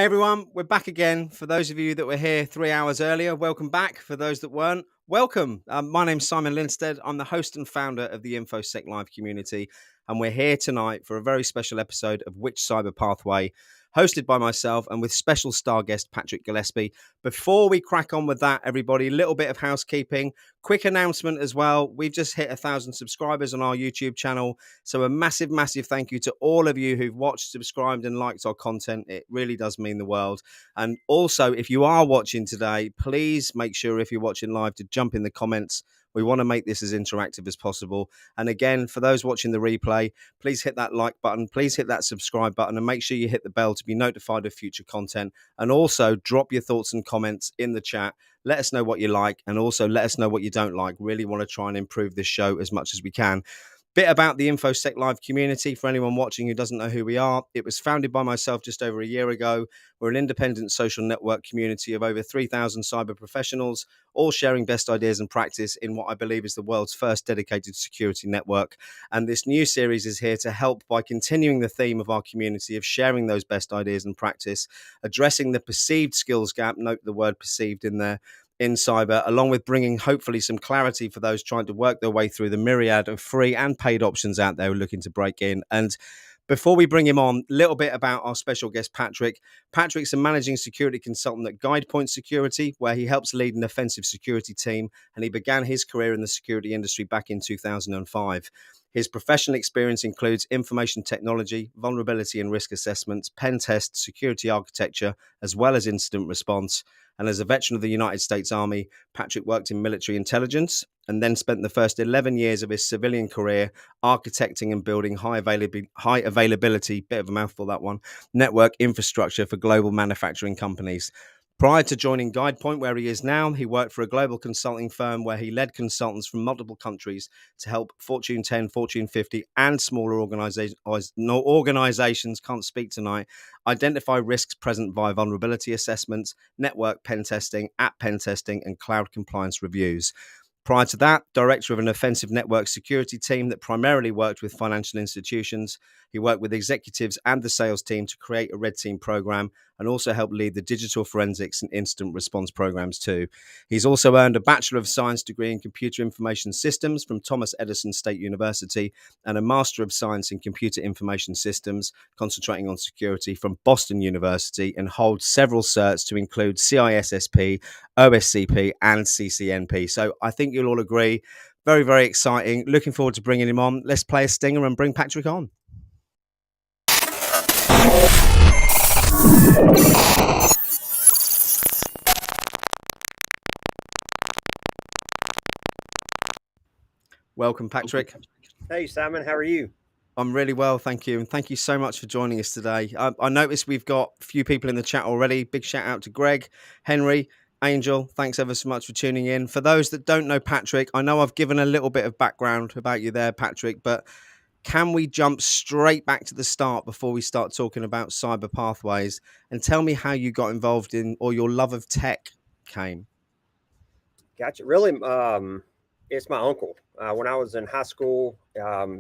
everyone, we're back again. For those of you that were here 3 hours earlier, welcome back. For those that weren't, welcome. My name's Simon Linstead. I'm the host and founder of the InfoSec Live community, and we're here tonight for a very special episode of Which Cyber Pathway, hosted by myself and with special star guest Patrick Gillespie. Before we crack on with that, everybody, a little bit of housekeeping. Quick announcement as well. We've just hit 1,000 subscribers on our YouTube channel. So a massive, massive thank you to all of you who've watched, subscribed and liked our content. It really does mean the world. And also, if you are watching today, please make sure if you're watching live to jump in the comments. We want to make this as interactive as possible. And again, for those watching the replay, please hit that like button, please hit that subscribe button, and make sure you hit the bell to be notified of future content. And also drop your thoughts and comments in the chat. Let us know what you like, and also let us know what you don't like. Really want to try and improve this show as much as we can. Bit about the InfoSec Live community for anyone watching who doesn't know who we are. It was founded by myself just over a year ago. We're an independent social network community of over 3,000 cyber professionals, all sharing best ideas and practice in what I believe is the world's first dedicated security network. And this new series is here to help by continuing the theme of our community of sharing those best ideas and practice, addressing the perceived skills gap, note the word perceived in there, in cyber, along with bringing hopefully some clarity for those trying to work their way through the myriad of free and paid options out there looking to break in. And before we bring him on, a little bit about our special guest, Patrick. Patrick's a managing security consultant at GuidePoint Security, where he helps lead an offensive security team, and he began his career in the security industry back in 2005. His professional experience includes information technology, vulnerability and risk assessments, pen tests, security architecture, as well as incident response. And as a veteran of the United States Army, Patrick worked in military intelligence and then spent the first 11 years of his civilian career architecting and building high availability, bit of a mouthful that one, network infrastructure for global manufacturing companies. Prior to joining GuidePoint, where he is now, he worked for a global consulting firm where he led consultants from multiple countries to help Fortune 10, Fortune 50, and smaller organizations, can't speak tonight, identify risks present via vulnerability assessments, network pen testing, app pen testing, and cloud compliance reviews. Prior to that, director of an offensive network security team that primarily worked with financial institutions. He worked with executives and the sales team to create a red team program and also helped lead the digital forensics and incident response programs too. He's also earned a Bachelor of Science degree in Computer Information Systems from Thomas Edison State University and a Master of Science in Computer Information Systems, concentrating on security from Boston University, and holds several certs to include CISSP, OSCP, and CCNP. So I think you'll all agree, very, very exciting. Looking forward to bringing him on. Let's play a stinger and bring Patrick on. Welcome, Patrick. Hey, Simon, how are you? I'm really well, thank you. And thank you so much for joining us today. I noticed we've got a few people in the chat already. Big shout out to Greg, Henry, Angel. Thanks ever so much for tuning in. For those that don't know Patrick, I know I've given a little bit of background about you there, Patrick, but can we jump straight back to the start before we start talking about cyber pathways, and tell me how you got involved in, or your love of tech came? Gotcha. Really, it's my uncle. When I was in high school,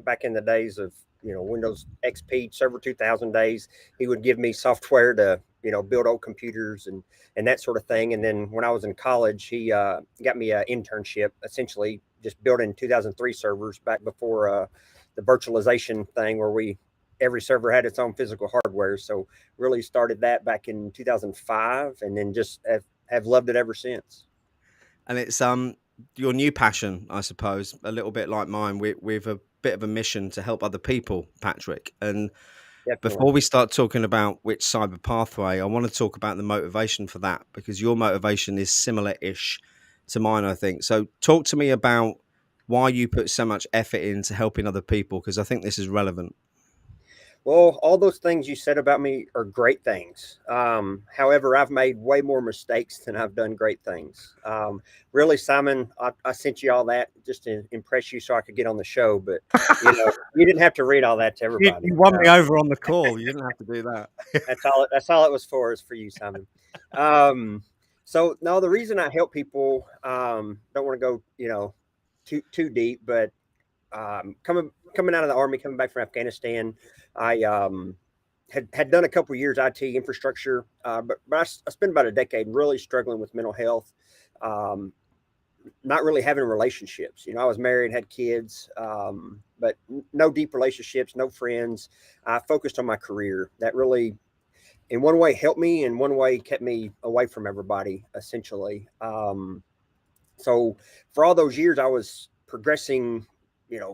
back in the days of Windows XP Server 2000 days, he would give me software to build old computers and that sort of thing. And then when I was in college, he got me an internship, essentially just building 2003 servers back before the virtualization thing, where every server had its own physical hardware. So really started that back in 2005, and then just have loved it ever since. And it's your new passion, I suppose, a little bit like mine. We've a bit of a mission to help other people, Patrick. And before we start talking about which cyber pathway, I want to talk about the motivation for that, because your motivation is similar-ish to mine, I think. So talk to me about why you put so much effort into helping other people, because I think this is relevant. Well, all those things you said about me are great things. However, I've made way more mistakes than I've done great things. Really, Simon, I sent you all that just to impress you so I could get on the show. But, you didn't have to read all that to everybody. You won me over on the call. You didn't have to do that. That's all it was for, is for you, Simon. So, no, the reason I help people, don't want to go, too deep, but coming out of the Army, coming back from Afghanistan, I had done a couple of years IT infrastructure, but I spent about a decade really struggling with mental health, um, not really having relationships. I was married, had kids, but no deep relationships, no friends. I focused on my career. That really, in one way, helped me, in one way, kept me away from everybody, essentially. So for all those years, I was progressing,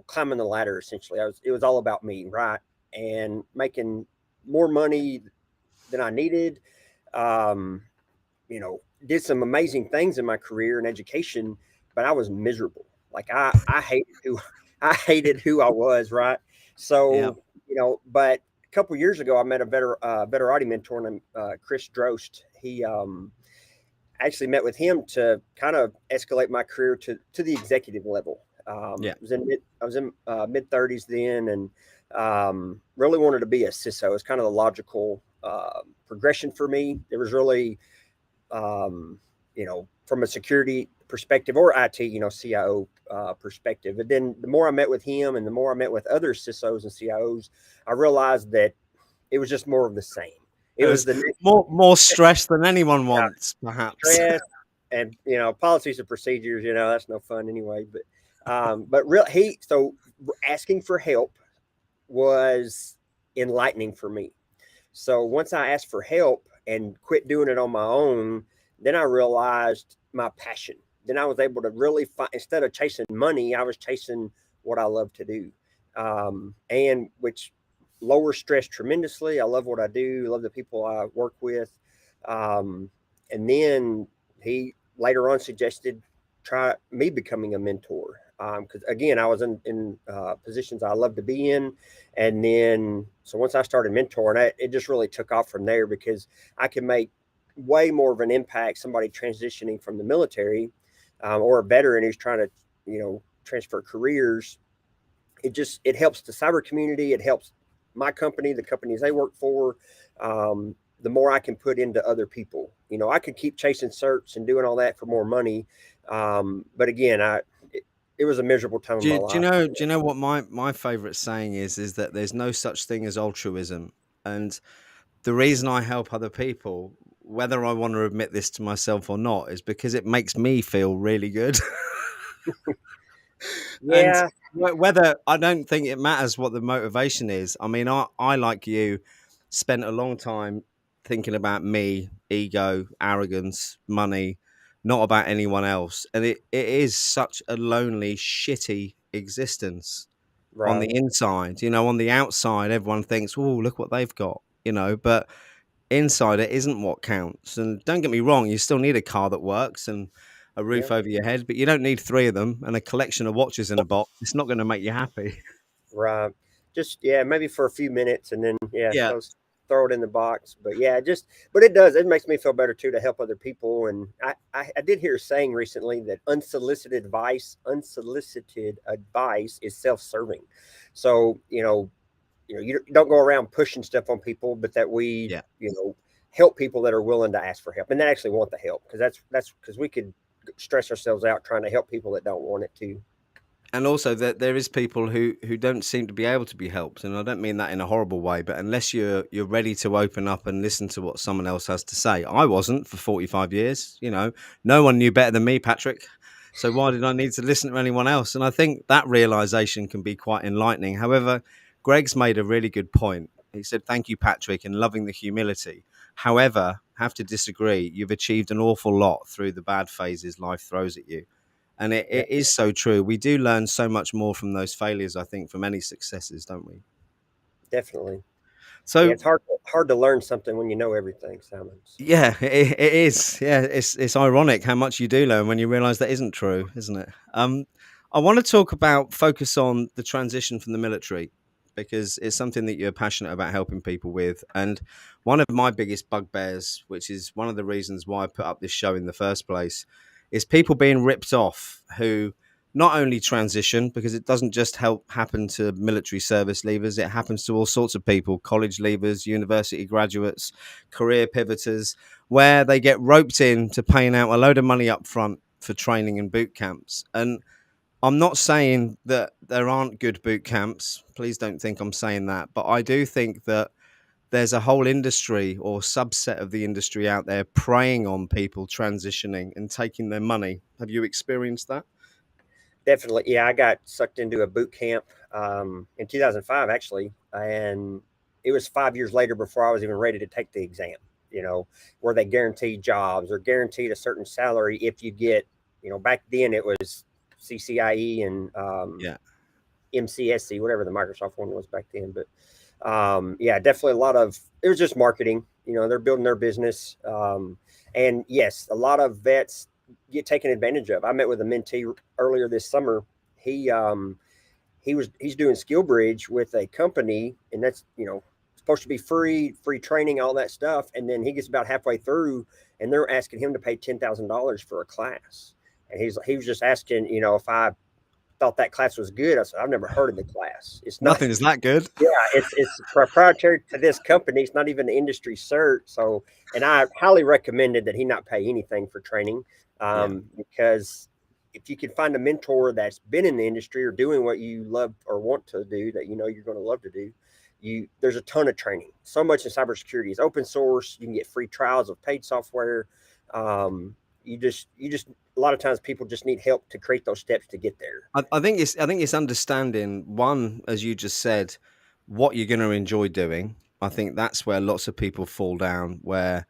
climbing the ladder. Essentially, it was all about me, right, and making more money than I needed. Um, did some amazing things in my career and education, but I was miserable. Like I hated who I hated who I was, right? Yeah. So, but a couple years ago, I met a better audio mentor named Chris Drost. He actually met with him to kind of escalate my career to the executive level. Yeah. I was in mid 30s then, and really wanted to be a CISO. It's kind of the logical progression for me. There was really from a security perspective or IT, CIO perspective. And then the more I met with him and the more I met with other CISOs and CIOs, I realized that it was just more of the same. It was There's the next more stress than anyone wants, perhaps. stress and, policies and procedures, that's no fun anyway. But real, so asking for help was enlightening for me. So once I asked for help and quit doing it on my own, then I realized my passion. Then I was able to really find, instead of chasing money, I was chasing what I love to do, and which lowers stress tremendously. I love what I do, love the people I work with. And then he later on suggested try me becoming a mentor. Because again, I was in positions I love to be in, and then so once I started mentoring, it just really took off from there because I could make way more of an impact. Somebody transitioning from the military, or a veteran who's trying to, transfer careers. It helps the cyber community. It helps my company, the companies they work for. The more I can put into other people, I could keep chasing certs and doing all that for more money. But again, it was a miserable time in Do my you, do you life. know? Do you know what my favorite saying is? Is that there's no such thing as altruism, and the reason I help other people, whether I want to admit this to myself or not, is because it makes me feel really good. And Yeah, whether I don't think it matters what the motivation is. I mean, I like you spent a long time thinking about me, ego, arrogance, money, not about anyone else. And it is such a lonely, shitty existence on the right. inside. On the outside, everyone thinks, oh, look what they've got, but inside it isn't what counts. And don't get me wrong, you still need a car that works and a Yeah, roof over your head, but you don't need three of them and a collection of watches in a box. It's not going to make you happy. right. Just yeah, maybe for a few minutes, and then yeah, Yeah. throw it in the box. But yeah, but it does. It makes me feel better too to help other people. And I did hear a saying recently that unsolicited advice is self-serving. So you don't go around pushing stuff on people, but that we Yeah. help people that are willing to ask for help and that actually want the help, because that's because we could stress ourselves out trying to help people that don't want it to. And also that there is people who don't seem to be able to be helped, and I don't mean that in a horrible way, but unless you're ready to open up and listen to what someone else has to say. I wasn't for 45 years. No one knew better than me, Patrick, so why did I need to listen to anyone else? And I think that realization can be quite enlightening. However, Greg's made a really good point. He said, thank you, Patrick, and loving the humility. However, have to disagree, you've achieved an awful lot through the bad phases life throws at you. And it, Yeah, it is so true. We do learn so much more from those failures, I think, from any successes, don't we? definitely. Yeah, So it's hard to learn something when you know everything, Simon. So yeah, it is. Yeah, it's ironic how much you do learn when you realize that isn't true, isn't it? I want to talk about focus on the transition from the military because it's something that you're passionate about helping people with. And one of my biggest bugbears, which is one of the reasons why I put up this show in the first place, is people being ripped off who not only transition, because it doesn't just help happen to military service leavers, it happens to all sorts of people, college leavers, university graduates, career pivoters, where they get roped in to paying out a load of money up front for training and boot camps. And I'm not saying that there aren't good boot camps. Please don't think I'm saying that. But I do think that there's a whole industry or subset of the industry out there preying on people transitioning and taking their money. Have you experienced that? Definitely. Yeah, I got sucked into a boot camp in 2005, actually. And it was 5 years later before I was even ready to take the exam, where they guaranteed jobs or guaranteed a certain salary if you get, back then it was CCIE and Yeah. MCSC, whatever the Microsoft one was back then. But yeah, definitely it was just marketing. They're building their business. And yes, a lot of vets get taken advantage of. I met with a mentee earlier this summer. He's doing SkillBridge with a company, and that's supposed to be free training, all that stuff. And then he gets about halfway through, and they're asking him to pay $10,000 for a class. And he was just asking, if I thought that class was good. I said, I've never heard of the class. It's not. Nothing is that good. Yeah, it's proprietary to this company. It's not even an industry cert. So, and I highly recommended that he not pay anything for training, because if you can find a mentor that's been in the industry or doing what you love or want to do, that you're going to love to do, there's a ton of training. So much in cybersecurity is open source. You can get free trials of paid software. You just a lot of times people just need help to create those steps to get there. I think it's understanding, one, as you just said, what you're going to enjoy doing. I think that's where lots of people fall down, where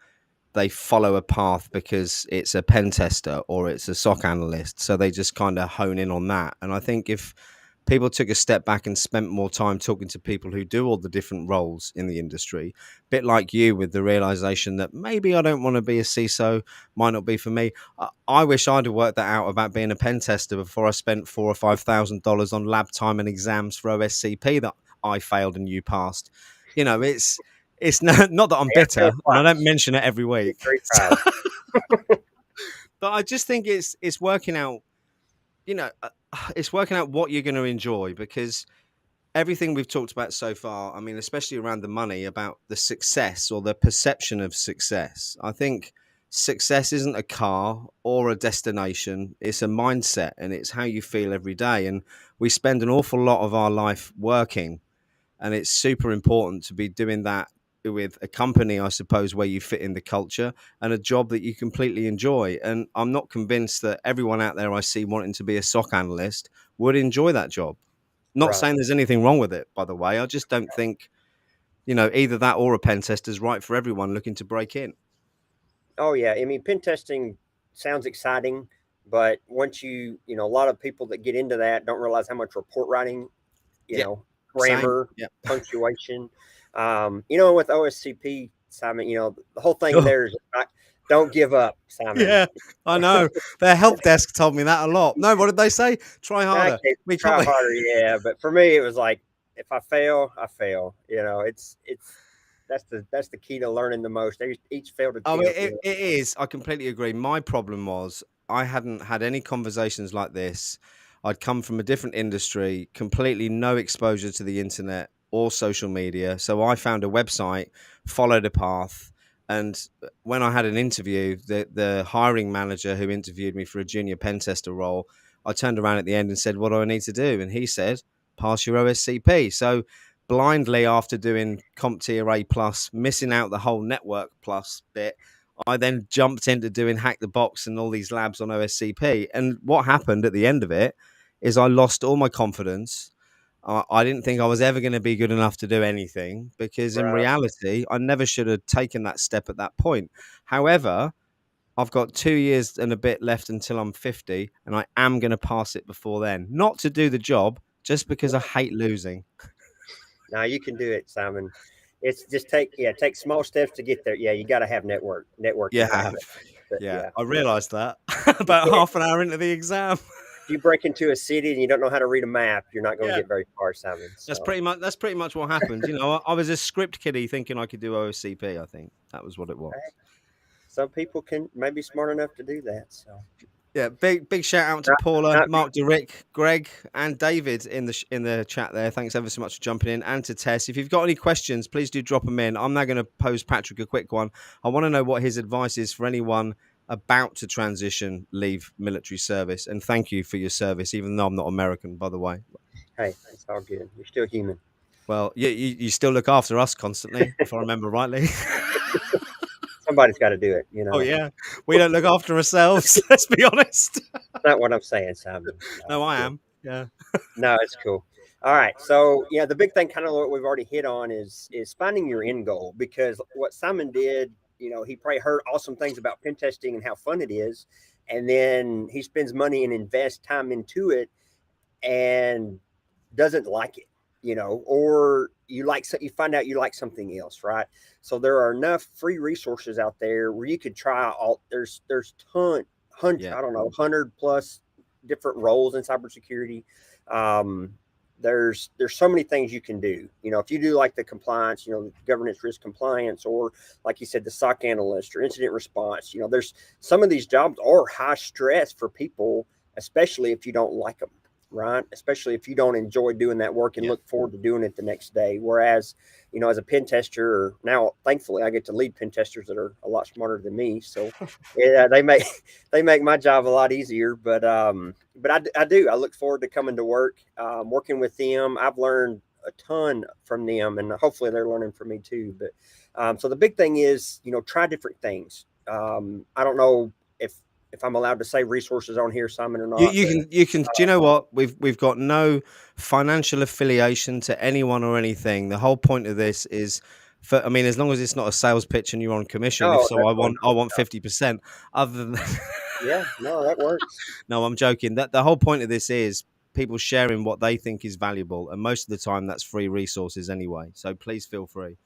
they follow a path because it's a pen tester or it's a SOC analyst. So they just kind of hone in on that. And I think if people took a step back and spent more time talking to people who do all the different roles in the industry, a bit like you, with the realization that maybe I don't want to be a CISO, might not be for me. I wish I'd have worked that out about being a pen tester before I spent $4,000 or $5,000 on lab time and exams for OSCP that I failed and you passed. It's not that I'm bitter, and I don't mention it every week. But I just think it's working out. It's working out what you're going to enjoy, because everything we've talked about so far, I mean, especially around the money, about the success or the perception of success. I think success isn't a car or a destination. It's a mindset, and it's how you feel every day. And we spend an awful lot of our life working, and it's super important to be doing that with a company, I suppose, where you fit in the culture, and a job that you completely enjoy. And I'm not convinced that everyone out there I see wanting to be a SOC analyst would enjoy that job. Not saying there's anything wrong with it, by the way. I just don't think, either that or a pen tester is right for everyone looking to break in. Oh yeah. I mean, pen testing sounds exciting, but once a lot of people that get into that don't realize how much report writing, grammar, punctuation, with OSCP, Simon, the whole thing there is don't give up, Simon. Yeah, I know. Their help desk told me that a lot. No, what did they say? Try harder. Try harder, yeah. But for me, it was like, if I fail, I fail. That's the key to learning the most. Each failed attempt. Oh, it is. I completely agree. My problem was I hadn't had any conversations like this. I'd come from a different industry, completely no exposure to the internet or social media. So I found a website, followed a path. And when I had an interview, the hiring manager who interviewed me for a junior pen tester role, I turned around at the end and said, what do I need to do? And he said, pass your OSCP. So blindly, after doing CompTIA A+, missing out the whole Network Plus bit, I then jumped into doing Hack the Box and all these labs on OSCP. And what happened at the end of it is I lost all my confidence. I didn't think I was ever going to be good enough to do anything, because in reality, I never should have taken that step at that point. However, I've got 2 years and a bit left until I'm 50, and I am going to pass it before then. Not to do the job, just because I hate losing. Now you can do it, Simon. It's just take small steps to get there. Yeah, you got to have network. Yeah, I realized that about half an hour into the exam. If you break into a city and you don't know how to read a map, you're not going to get very far, Simon. So. That's pretty much what happened. I was a script kiddie thinking I could do OSCP. I think that was what it was. Some people can maybe smart enough to do that. So. Yeah, big shout out to Paula, Mark DeRick, Greg, and David in the chat there. Thanks ever so much for jumping in, and to Tess. If you've got any questions, please do drop them in. I'm now going to pose Patrick a quick one. I want to know what his advice is for anyone about to leave military service. And thank you for your service, even though I'm not American, by the way. Hey, it's all good. You're still human. Well, you still look after us constantly, if I remember rightly. Somebody's got to do it, Oh yeah, we don't look after ourselves. That's Let's be honest. not what I'm saying, Simon. No, I Yeah. am. Yeah. No, it's cool. All right. So yeah, the big thing, kind of what we've already hit on, is finding your end goal. Because what Simon did, he probably heard awesome things about pen testing and how fun it is, and then he spends money and invests time into it, and doesn't like it, or you find out you like something else, right? So there are enough free resources out there where you could try all. There's Yeah. I don't know, 100 plus different roles in cybersecurity. Um, there's so many things you can do. If you do like the compliance, governance, risk compliance, or like you said, the SOC analyst or incident response. There's some of these jobs are high stress for people, especially if you don't like them, right? Especially if you don't enjoy doing that work and Yeah. look forward to doing it the next day. Whereas, as a pen tester, now thankfully I get to lead pen testers that are a lot smarter than me. So yeah, they make my job a lot easier. But I look forward to coming to work, working with them. I've learned a ton from them, and hopefully they're learning from me too. But so the big thing is, try different things. I don't know if I'm allowed to say resources on here, Simon, or You, not, you but can you can. Do you know what? We've got no financial affiliation to anyone or anything. The whole point of this is, for I mean, as long as it's not a sales pitch and you're on commission. If no, so, that's I what I'm want I talking want about. 50%. Other than Yeah, no, that works. no, I'm joking. That the whole point of this is people sharing what they think is valuable, and most of the time that's free resources anyway. So please feel free.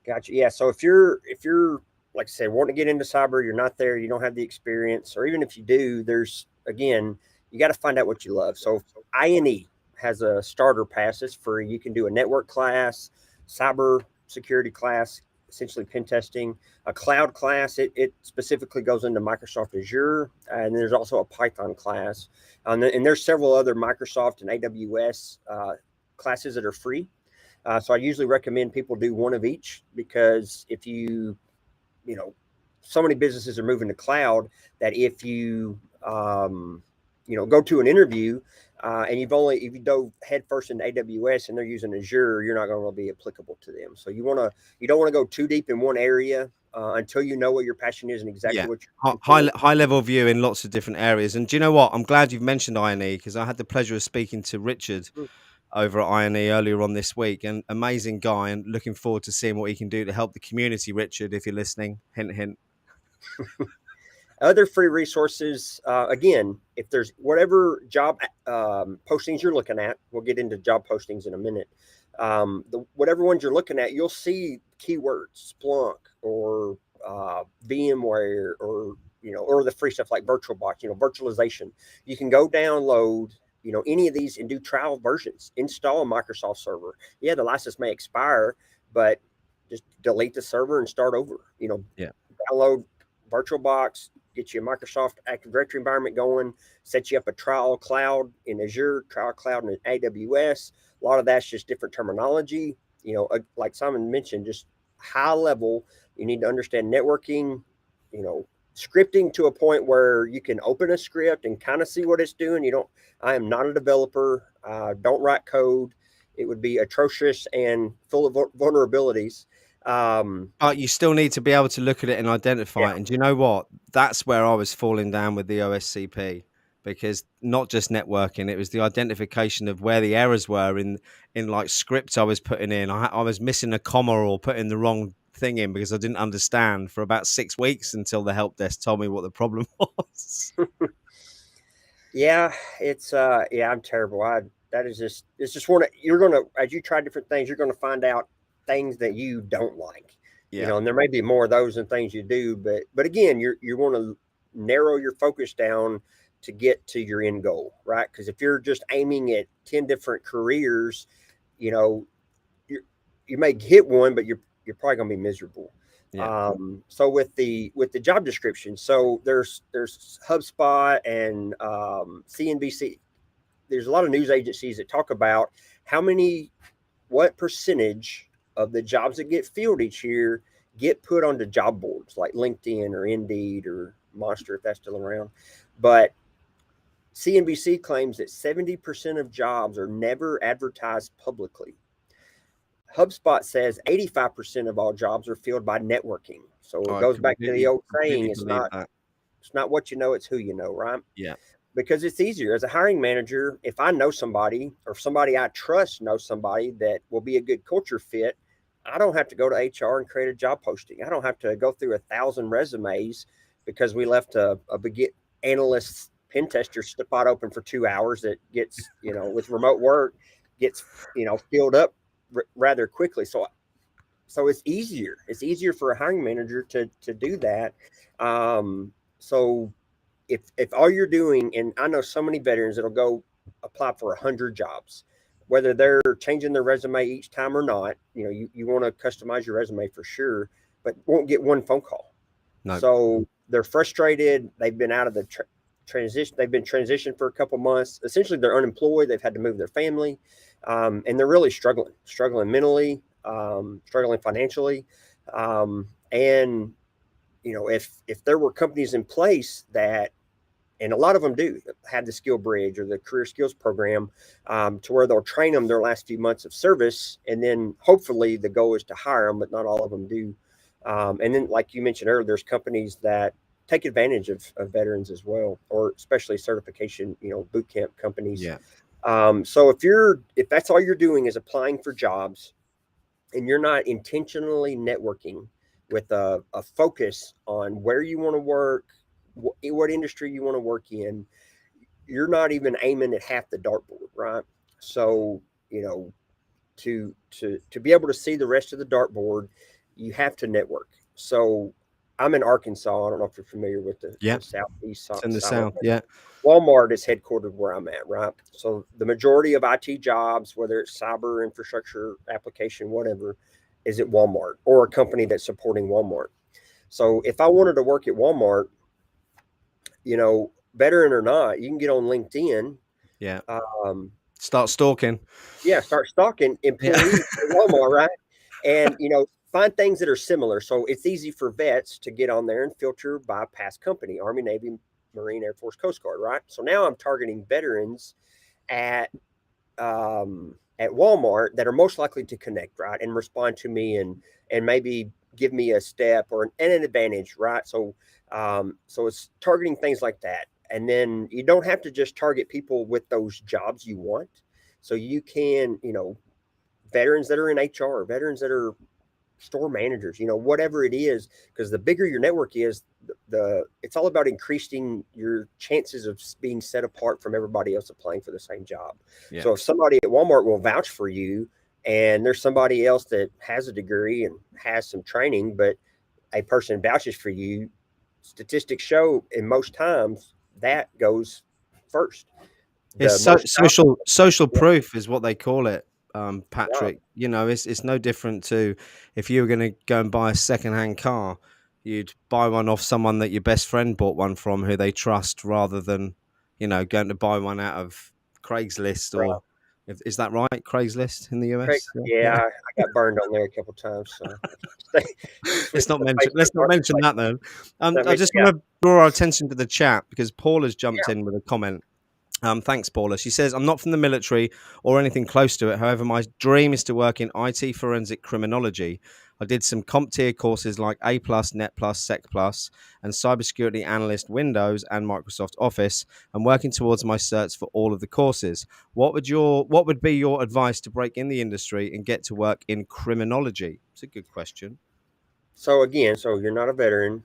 Gotcha. Yeah. So if you're like I said, wanting to get into cyber, you're not there, you don't have the experience, or even if you do, there's again, you got to find out what you love. So INE has a starter pass. It's free. You can do a network class, cyber security class, essentially pen testing, a cloud class. It specifically goes into Microsoft Azure, and there's also a Python class, and there's several other Microsoft and AWS classes that are free. So I usually recommend people do one of each, because if you know, so many businesses are moving to cloud that if go to an interview and if you dove headfirst into AWS and they're using Azure, you're not going to be applicable to them. So you don't want to go too deep in one area until you know what your passion is and exactly Yeah. what you're High, looking for. high level view in lots of different areas. And do you know what? I'm glad you've mentioned INE because I had the pleasure of speaking to Richard over at INE earlier on this week. An amazing guy, and looking forward to seeing what he can do to help the community. Richard, if you're listening, hint, hint. Other free resources, again, if there's whatever job postings you're looking at, we'll get into job postings in a minute. Whatever ones you're looking at, you'll see keywords, Splunk or VMware, or the free stuff like VirtualBox, virtualization. You can go download, any of these and do trial versions. Install a Microsoft server. Yeah, the license may expire, but just delete the server and start over. Yeah. Download VirtualBox, get you a Microsoft Active Directory environment going, set you up a trial cloud in Azure, trial cloud in AWS. A lot of that's just different terminology. Like Simon mentioned, just high level. You need to understand networking, scripting to a point where you can open a script and kind of see what it's doing. I am not a developer. Don't write code. It would be atrocious and full of vulnerabilities. But you still need to be able to look at it and Yeah. identify it. And do you know what? That's where I was falling down with the OSCP, because not just networking, it was the identification of where the errors were in like scripts I was putting in. I was missing a comma or putting the wrong thing in because I didn't understand for about 6 weeks until the help desk told me what the problem was. Yeah, I'm terrible. It's just you're gonna, as you try different things, you're gonna find out things that you don't like. Yeah. And there may be more of those than things you do, but again, you want to narrow your focus down to get to your end goal, right? Because if you're just aiming at 10 different careers, you know, you may hit one, but you're probably gonna be miserable. Yeah. So with the job description, so there's HubSpot and CNBC. There's a lot of news agencies that talk about what percentage of the jobs that get filled each year get put onto job boards like LinkedIn or Indeed or Monster, if that's still around. But CNBC claims that 70% of jobs are never advertised publicly. HubSpot says 85% of all jobs are filled by networking. So it I goes back to the old completely saying, believe that. it's not what you know, it's who you know, right? Yeah. Because it's easier as a hiring manager. If I know somebody or somebody I trust knows somebody that will be a good culture fit, I don't have to go to HR and create a job posting. I don't have to go through 1,000 resumes because we left a begin analyst pen tester spot open for 2 hours that gets, with remote work, gets, filled up rather quickly. So it's easier. It's easier for a hiring manager to do that. So if all you're doing, and I know so many veterans that'll go apply for 100 jobs, whether they're changing their resume each time or not, you want to customize your resume for sure, but won't get one phone call. No. So they're frustrated. They've been out of the transition. They've been transitioned for a couple months. Essentially, they're unemployed. They've had to move their family, and they're really struggling mentally, struggling financially, and if there were companies in place that, and a lot of them do have the skill bridge or the career skills program, to where they'll train them their last few months of service, and then hopefully the goal is to hire them, but not all of them do. And then, like you mentioned earlier, there's companies that take advantage of veterans as well, or especially certification, boot camp companies. Yeah. So if that's all you're doing is applying for jobs, and you're not intentionally networking with a focus on where you want to work, what industry you want to work in, you're not even aiming at half the dartboard, right? So, to be able to see the rest of the dartboard, you have to network. So I'm in Arkansas. I don't know if you're familiar with the Yeah. southeast It's in the side. south. Yeah. Walmart is headquartered where I'm at, right? So the majority of IT jobs, whether it's cyber infrastructure, application, whatever, is at Walmart or a company that's supporting Walmart. So if I wanted to work at Walmart, veteran or not, you can get on LinkedIn. Yeah. Um, Start stalking. yeah, start stalking Yeah. employees at Walmart, right? And find things that are similar. So it's easy for vets to get on there and filter by past company: Army, Navy, Marine, Air Force, Coast Guard, right? So now I'm targeting veterans at at Walmart that are most likely to connect, right, and respond to me, and maybe give me a step or an advantage, right? So it's targeting things like that, and then you don't have to just target people with those jobs you want. So you can, veterans that are in HR, veterans that are store managers, whatever it is, because the bigger your network is, the it's all about increasing your chances of being set apart from everybody else applying for the same job. Yeah. So if somebody at Walmart will vouch for you, and there's somebody else that has a degree and has some training, but a person vouches for you, statistics show in most times that goes first. It's The most social yeah, proof is what they call it, right, Patrick. It's no different to if you were going to go and buy a secondhand car, you'd buy one off someone that your best friend bought one from, who they trust, rather than going to buy one out of Craigslist right. or is that right? Craigslist in the Craig, US? yeah, Yeah. I got burned on there a couple times. So stay, switch Let's not to mention. Facebook Let's not mention Marketplace. that then. That I makes just yeah, want to draw our attention to the chat because Paul has jumped yeah. in with a comment. Thanks, Paula. She says, I'm not from the military or anything close to it. However, my dream is to work in IT forensic criminology. I did some CompTIA courses like A+, Net+, Sec+, and Cybersecurity Analyst Windows and Microsoft Office. I'm working towards my certs for all of the courses. What would be your advice to break in the industry and get to work in criminology? It's a good question. So again, so you're not a veteran,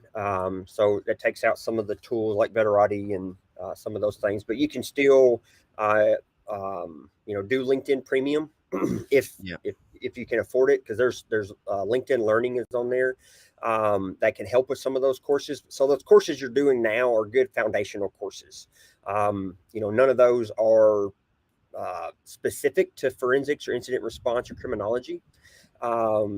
so that takes out some of the tools like Veterati and some of those things, but you can still, uh, do LinkedIn Premium if Yeah. if you can afford it, because there's LinkedIn Learning is on there, that can help with some of those courses. So those courses you're doing now are good foundational courses. None of those are specific to forensics or incident response or criminology.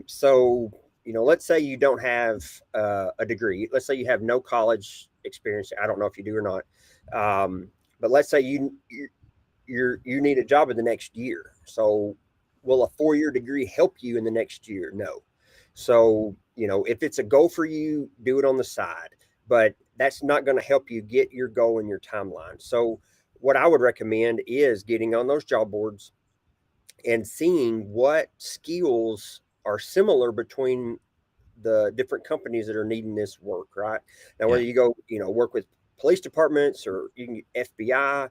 So, let's say you don't have a degree. Let's say you have no college experience. I don't know if you do or not. But let's say you need a job in the next year. So, will a 4-year degree help you in the next year? No. So, if it's a goal for you, do it on the side. But that's not going to help you get your goal in your timeline. So, what I would recommend is getting on those job boards and seeing what skills are similar between the different companies that are needing this work, right? Now, Yeah. whether you go, work with police departments or you can get FBI,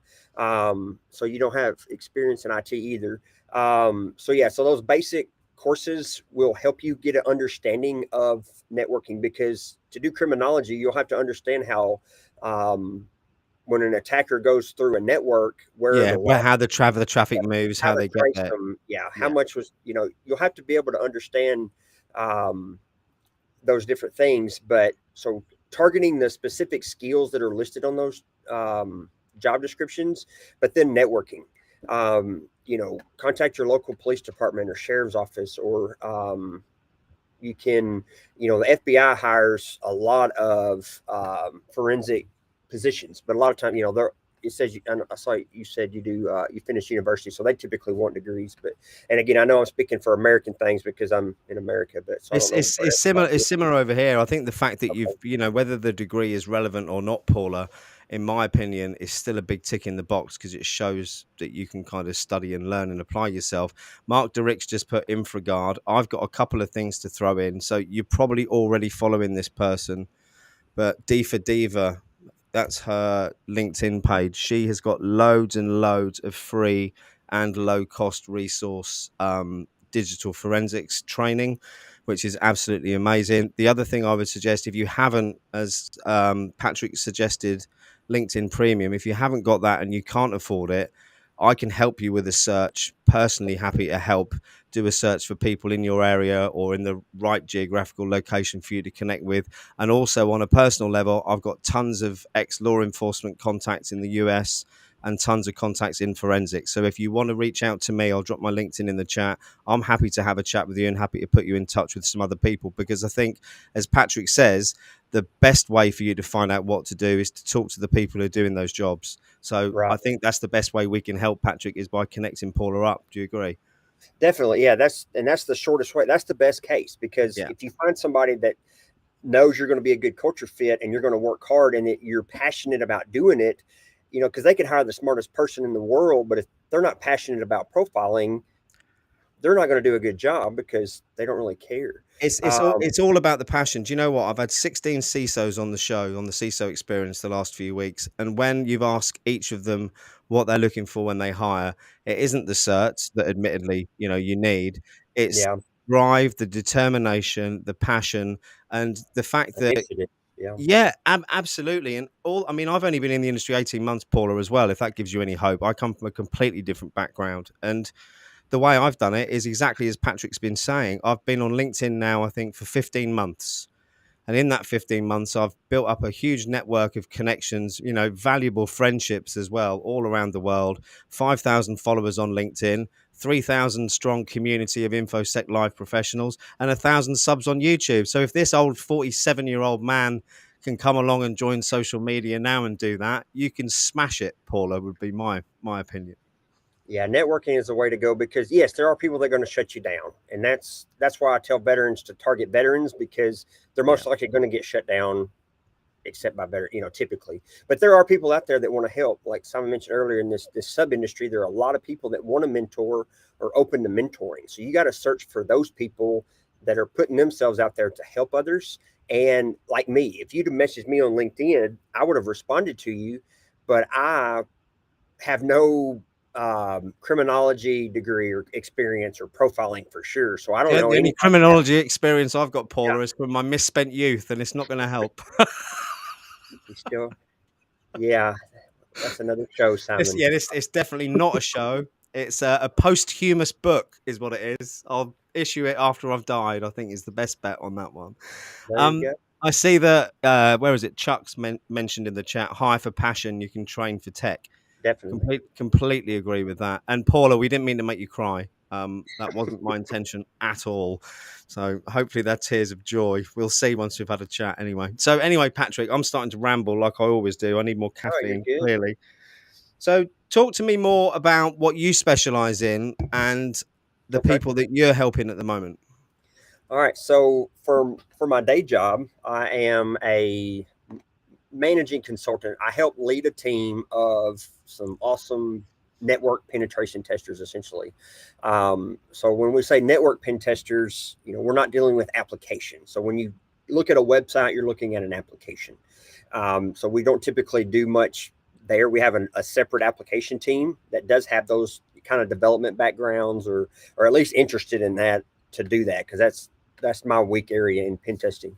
so you don't have experience in IT either. So those basic courses will help you get an understanding of networking, because to do criminology, you'll have to understand how, when an attacker goes through a network, where are Yeah. the Well, logs, how the traffic moves, how how to they get trace there. them. Yeah, how Yeah. much was, you'll have to be able to understand um, those different things. But so targeting the specific skills that are listed on those job descriptions, but then networking. Contact your local police department or sheriff's office, or you can, the FBI hires a lot of forensic positions, but a lot of time, it says I saw you said you do you finish university, so they typically want degrees. But and again, I know I'm speaking for American things because I'm in America, but so I don't It's know it's what it's else similar. about It's you. similar over here. I think the fact that you've, Okay. whether the degree is relevant or not, Paula, in my opinion, is still a big tick in the box because it shows that you can kind of study and learn and apply yourself. Mark DeRick's just put infragard. I've got a couple of things to throw in. So you're probably already following this person, but D for Diva, that's her LinkedIn page. She has got loads and loads of free and low cost resource digital forensics training, which is absolutely amazing. The other thing I would suggest, if you haven't, as Patrick suggested, LinkedIn Premium, if you haven't got that and you can't afford it, I can help you with a search. Personally, happy to help do a search for people in your area or in the right geographical location for you to connect with. And also on a personal level, I've got tons of ex-law enforcement contacts in the US and tons of contacts in forensics. So if you want to reach out to me, I'll drop my LinkedIn in the chat. I'm happy to have a chat with you and happy to put you in touch with some other people, because I think, as Patrick says, the best way for you to find out what to do is to talk to the people who are doing those jobs. So I Right. think that's the best way we can help, Patrick, is by connecting Paula up. Do you agree? Definitely. Yeah. That's the shortest way. That's the best case, because Yeah. if you find somebody that knows you're going to be a good culture fit and you're going to work hard and that you're passionate about doing it, because they could hire the smartest person in the world, but if they're not passionate about profiling, they're not going to do a good job because they don't really care. Um, It's all about the passion. Do you know what? I've had 16 CISOs on the show, on the CISO experience, the last few weeks, and when you've asked each of them what they're looking for when they hire, it isn't the certs that, admittedly, you need. It's yeah, drive, the determination, the passion, and the fact that, initiative. Yeah, yeah, absolutely. And I mean, I've only been in the industry 18 months, Paula, as well. If that gives you any hope, I come from a completely different background, and the way I've done it is exactly as Patrick's been saying. I've been on LinkedIn now, I think, for 15 months. And in that 15 months, I've built up a huge network of connections, valuable friendships as well, all around the world. 5,000 followers on LinkedIn, 3,000 strong community of InfoSec Live professionals, and 1,000 subs on YouTube. So if this old 47-year-old man can come along and join social media now and do that, you can smash it, Paula, would be my opinion. yeah. Networking is the way to go, because yes, there are people that are going to shut you down, and that's why I tell veterans to target veterans, because they're Yeah. most likely going to get shut down, except by better, typically. But there are people out there that want to help. Like Simon mentioned earlier, in this sub industry, there are a lot of people that want to mentor or open to mentoring. So you got to search for those people that are putting themselves out there to help others. And like me, if you'd have messaged me on LinkedIn, I would have responded to you, but I have no criminology degree or experience or profiling for sure. So I don't know The only anybody. criminology experience I've got, Yeah, Paula, is from my misspent youth, and it's not going to help. you still, yeah, that's another show, Simon. It's definitely not a show. It's a posthumous book, is what it is. I'll issue it after I've died. I think is the best bet on that one. There you Um, go. I see that. Where is it? Chuck's mentioned in the chat. Hire for passion. You can train for tech. Definitely. Completely agree with that. And Paula, we didn't mean to make you cry. That wasn't my intention at all. So hopefully they're tears of joy. We'll see once we've had a chat anyway. So anyway, Patrick, I'm starting to ramble like I always do. I need more Oh, you're caffeine, good. clearly. So talk to me more about what you specialize in and the Okay. people that you're helping at the moment. All right. So for my day job, I am a managing consultant. I help lead a team of some awesome. network penetration testers, essentially. So when we say network pen testers, we're not dealing with applications. So when you look at a website, you're looking at an application. So we don't typically do much there. We have a separate application team that does have those kind of development backgrounds, or at least interested in that, to do that, because that's my weak area in pen testing.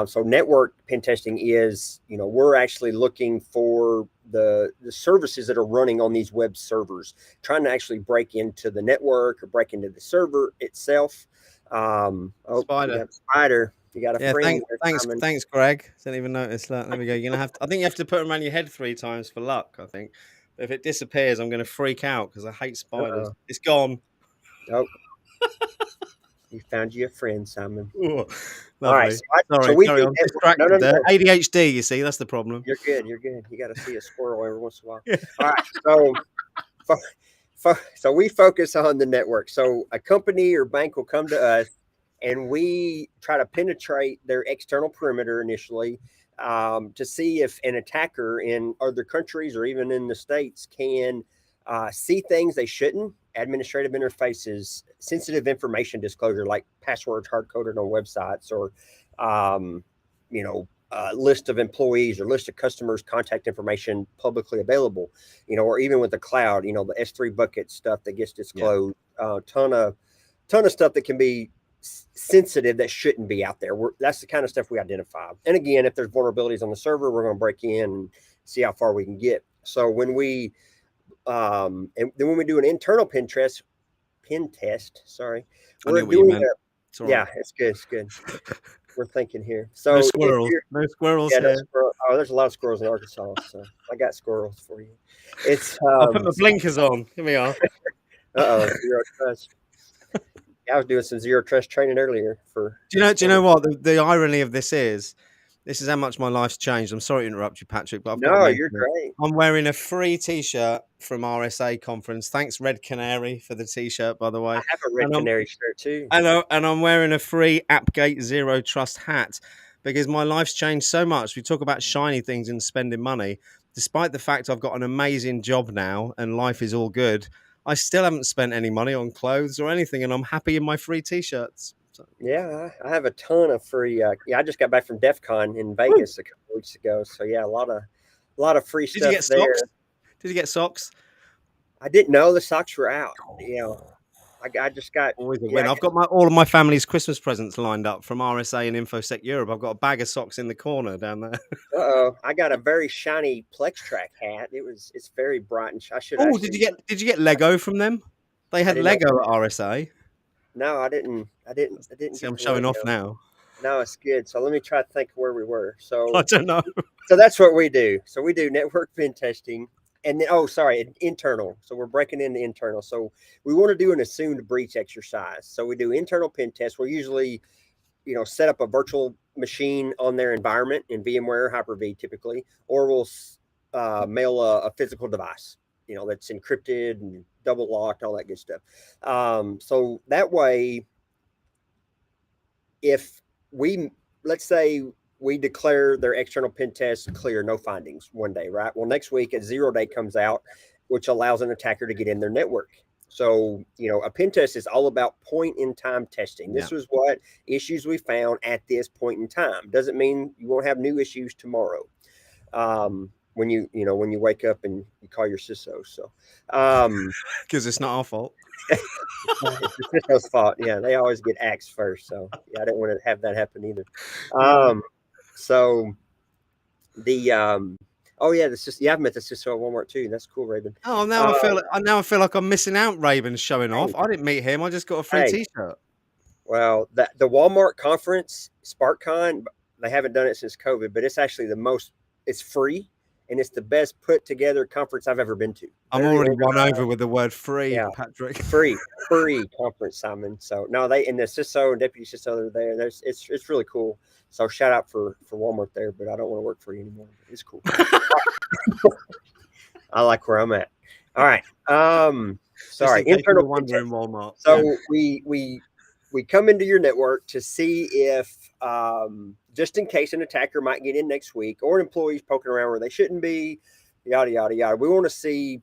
So network pen testing is, we're actually looking for the services that are running on these web servers, trying to actually break into the network or break into the server itself. Spider. You got a spider. You got a friend. Thanks, Greg. Didn't even notice that. There we go. You're gonna have to, I think you have to put them around your head 3 times for luck, I think. But if it disappears, I'm gonna freak out because I hate spiders. Uh-oh. It's gone. Oh, you found you a friend, Simon. Ooh, lovely. All right. Sorry, So we carry do on. Distracted there. ADHD, you see, that's the problem. You're good. You're good. You got to see a squirrel every once in a while. All right. So we focus on the network. So a company or bank will come to us, and we try to penetrate their external perimeter initially, to see if an attacker in other countries or even in the States can see things they shouldn't, administrative interfaces, sensitive information disclosure like passwords hard-coded on websites, or list of employees or list of customers' contact information publicly available, or even with the cloud, the S3 bucket stuff that gets disclosed, ton of stuff that can be sensitive that shouldn't be out there. That's the kind of stuff we identify. And again, if there's vulnerabilities on the server, we're going to break in and see how far we can get. So when we and then when we do an internal pen test, we're doing yeah, it's good. It's good. We're thinking here. So no squirrels. No squirrels here. There's a lot of squirrels in Arkansas, so I got squirrels for you. It's I'll put my blinkers on. Here we are. Zero trust. I was doing some zero trust training earlier for. Do you know what the irony of this is? This is how much my life's changed. I'm sorry to interrupt you, Patrick, but you're great. I'm wearing a free T-shirt from RSA conference. Thanks, Red Canary, for the T-shirt, by the way. I have a Red Canary shirt too. And I'm wearing a free AppGate Zero Trust hat because my life's changed so much. We talk about shiny things and spending money. Despite the fact I've got an amazing job now and life is all good, I still haven't spent any money on clothes or anything, and I'm happy in my free T-shirts. So. Yeah, I have a ton of free. I just got back from DEF CON in Vegas a couple weeks ago, so yeah, a lot of free stuff. Did you get there. Socks? Did you get socks? I didn't know the socks were out. I just got. I've got all of my family's Christmas presents lined up from RSA and InfoSec Europe. I've got a bag of socks in the corner down there. I got a very shiny PlexTrack hat. It's very bright and I should. Oh, did you get Lego from them? They had Lego at RSA. No, I didn't. See, I'm showing off now. No, it's good. So let me try to think where we were. So I don't know. So that's what we do. So we do network pen testing, and then internal. So we're breaking in the internal. So we want to do an assumed breach exercise. So we do internal pen tests. We'll usually, set up a virtual machine on their environment in VMware, Hyper-V typically, or we'll mail a physical device, that's encrypted and double locked, all that good stuff. So that way, if let's say we declare their external pen test clear, no findings one day, right? Well, next week a 0 day comes out, which allows an attacker to get in their network. So, a pen test is all about point in time testing. This was what issues we found at this point in time. Doesn't mean you won't have new issues tomorrow. When you wake up and you call your CISO. So, because it's not our fault. It's the CISO's fault. Yeah, they always get axed first. So yeah, I didn't want to have that happen either. So the I've met the CISO at Walmart too. That's cool, Raven. Oh, now I feel like I'm missing out. Raven showing off. I didn't meet him. I just got a free T-shirt. Well, the Walmart conference, SparkCon, they haven't done it since COVID, but it's actually it's free. And it's the best put together conference I've ever been to. I'm already won over with the word free, Patrick. Free conference, Simon. So no, the CISO and deputy CISO are there. It's really cool. So shout out for Walmart there, but I don't want to work for you anymore. It's cool. I like where I'm at. All right. Sorry. Internal wonder in Walmart. So we come into your network to see if just in case an attacker might get in next week or an employee's poking around where they shouldn't be, yada, yada, yada. We want to see,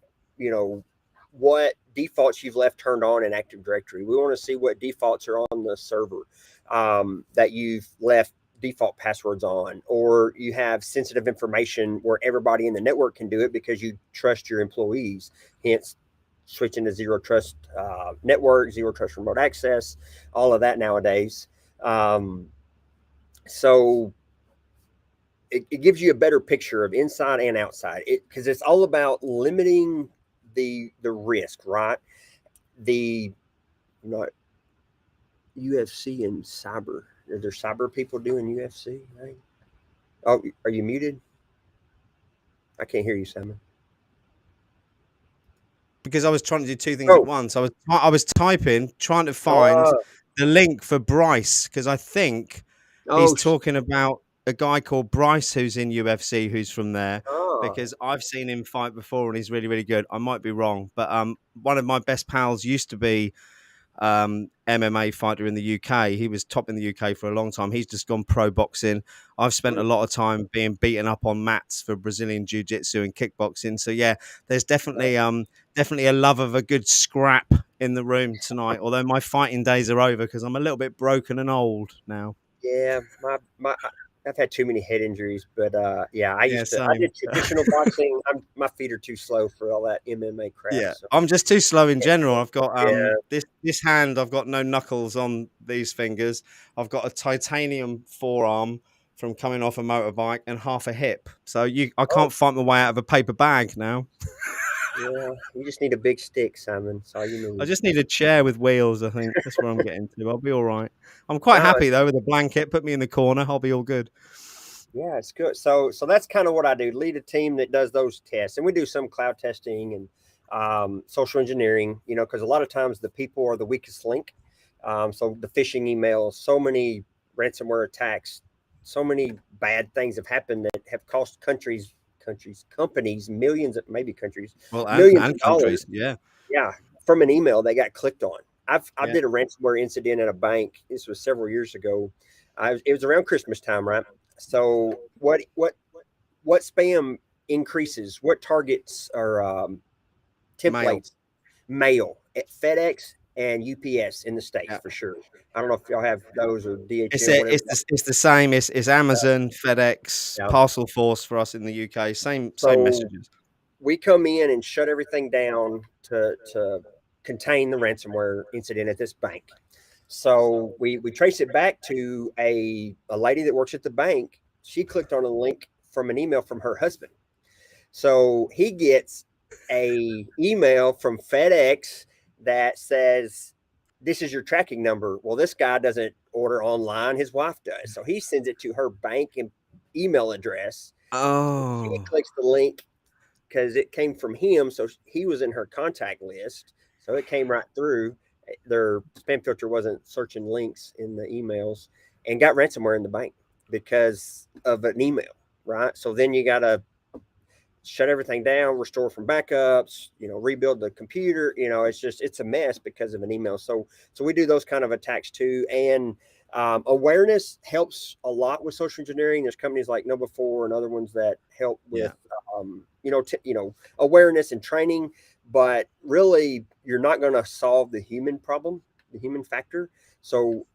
what defaults you've left turned on in Active Directory. We want to see what defaults are on the server that you've left default passwords on, or you have sensitive information where everybody in the network can do it because you trust your employees. Hence, switching to zero trust network, zero trust remote access, all of that nowadays. So it gives you a better picture of inside and outside, because it's all about limiting the risk, right? The not UFC and cyber. Are there cyber people doing UFC? Right? Oh, are you muted? I can't hear you, Simon. Because I was trying to do two things at once. I was typing, trying to find the link for Bryce, because I think he's talking about a guy called Bryce who's in UFC, who's from there. Because I've seen him fight before and he's really, really good. I might be wrong, but one of my best pals used to be MMA fighter in the UK. He was top in the UK for a long time. He's just gone pro boxing. I've spent a lot of time being beaten up on mats for Brazilian jiu-jitsu and kickboxing. So yeah, there's definitely a love of a good scrap in the room tonight. Although my fighting days are over because I'm a little bit broken and old now. Yeah, I've had too many head injuries, but yeah, I did traditional boxing. My feet are too slow for all that MMA crap. Yeah, so. I'm just too slow in general. I've got this hand. I've got no knuckles on these fingers. I've got a titanium forearm from coming off a motorbike and half a hip. So I can't fight my way out of a paper bag now. Yeah, you just need a big stick, Simon. That's all you need. I just need a chair with wheels. I think that's where I'm getting to. I'll be all right. I'm quite happy though with a blanket. Put me in the corner. I'll be all good. Yeah, it's good. So that's kind of what I do. Lead a team that does those tests, and we do some cloud testing and social engineering. Because a lot of times the people are the weakest link. So the phishing emails, so many ransomware attacks, so many bad things have happened that have cost companies, millions, maybe countries, millions of dollars. Yeah, from an email they got clicked on. I did a ransomware incident at a bank. This was several years ago. It was around Christmas time, right? So what spam increases? What targets are templates? Mail at FedEx and UPS in the States for sure. I don't know if y'all have those or DHL. It's the same. It's Amazon, FedEx, Parcel Force for us in the UK. Same messages. We come in and shut everything down to contain the ransomware incident at this bank. So we trace it back to a lady that works at the bank. She clicked on a link from an email from her husband. So he gets a email from FedEx that says, this is your tracking number. Well, this guy doesn't order online. His wife does. So he sends it to her bank and email address. Oh. She clicks the link because it came from him. So he was in her contact list. So it came right through. Their spam filter wasn't searching links in the emails, and got ransomware in the bank because of an email, right? So then you got to shut everything down, restore from backups, rebuild the computer. It's a mess because of an email. So we do those kind of attacks too. And awareness helps a lot with social engineering. There's companies like Know4 and other ones that help with, awareness and training. But really, you're not going to solve the human problem, the human factor. So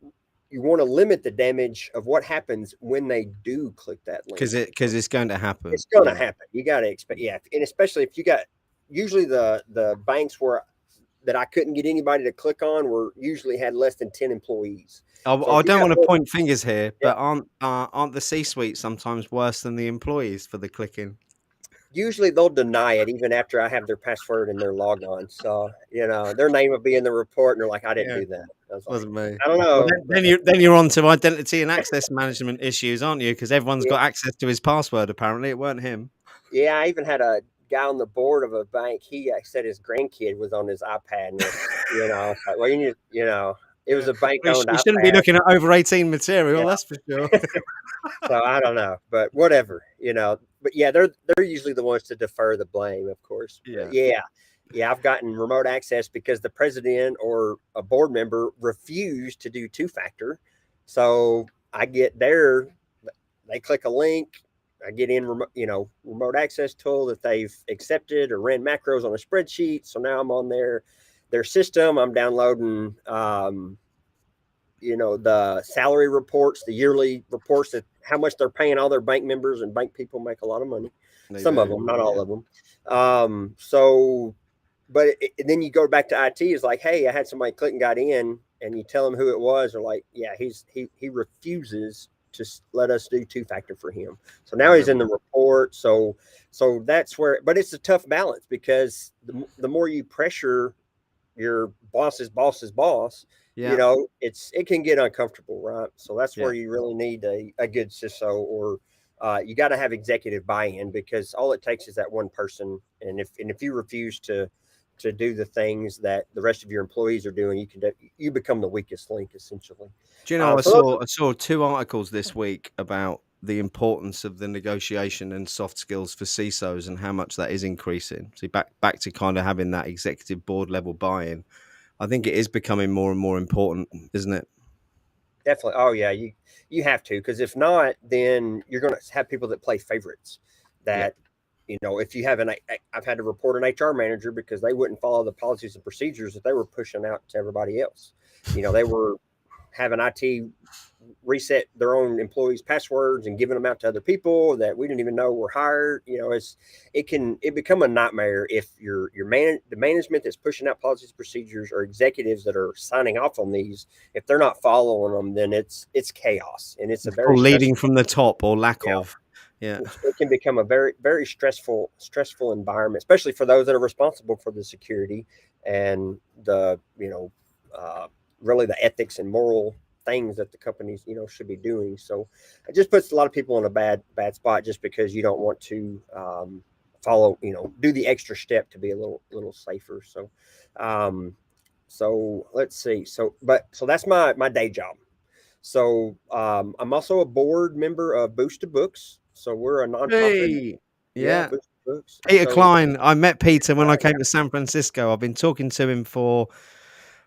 you want to limit the damage of what happens when they do click that link. Because it's going to happen. It's going to happen. You got to expect, and especially if you got usually the banks that I couldn't get anybody to click on usually had less than 10 employees. I don't want to point fingers here, but aren't the C-suite sometimes worse than the employees for the clicking? Usually they'll deny it even after I have their password and their logon. So, their name will be in the report and they're like, I didn't do that. Wasn't me. I don't know. Well, then you're on to identity and access management issues, aren't you? Because everyone's got access to his password. Apparently it weren't him. Yeah. I even had a guy on the board of a bank. He said his grandkid was on his iPad. And it's like, well, it was a bank owned. You shouldn't be looking at over 18 material. That's for sure. So I don't know, but whatever, but yeah, they're usually the ones to defer the blame, of course. Yeah. I've gotten remote access because the president or a board member refused to do 2-factor. So I get there, they click a link. I get in, remote access tool that they've accepted or ran macros on a spreadsheet. So now I'm on their system. I'm downloading, the salary reports, the yearly reports that how much they're paying all their bank members, and bank people make a lot of money. They Some of do. them, not all of them. Then you go back to IT. It's like, hey, I had somebody click and got in, and you tell them who it was. They're like, yeah, he refuses to let us do two-factor for him. So now he's in the report. So that's where, but it's a tough balance, because the more you pressure your boss's boss, Yeah. it can get uncomfortable, right? So that's Yeah. where you really need a good CISO, or you got to have executive buy-in, because all it takes is that one person. And if you refuse to do the things that the rest of your employees are doing, you become the weakest link, essentially. Do you know, So I saw two articles this week about the importance of the negotiation and soft skills for CISOs and how much that is increasing. So back to kind of having that executive board level buy-in. I think it is becoming more and more important, isn't it? definitely. Oh yeah, you have to, because if not, then you're going to have people that play favorites. Yeah. That if you have I've had to report an HR manager because they wouldn't follow the policies and procedures that they were pushing out to everybody else. They were having IT reset their own employees' passwords and giving them out to other people that we didn't even know were hired. It become a nightmare if the management that's pushing out policies, procedures, or executives that are signing off on these, if they're not following them, then it's chaos, and it's a It's very called leading stressful. from the top, or lack Yeah, of. Yeah. it can become a very, very stressful environment, especially for those that are responsible for the security and the uh, really the ethics and moral things that the companies should be doing. So it just puts a lot of people in a bad spot, just because you don't want to follow, do the extra step to be a little safer. Um, so let's see. So that's my day job. So I'm also a board member of Boost to Books. So we're a nonprofit. Hey. Yeah, Yeah. Boost to Books. Peter So Klein. I met Peter when I came to San Francisco. I've been talking to him for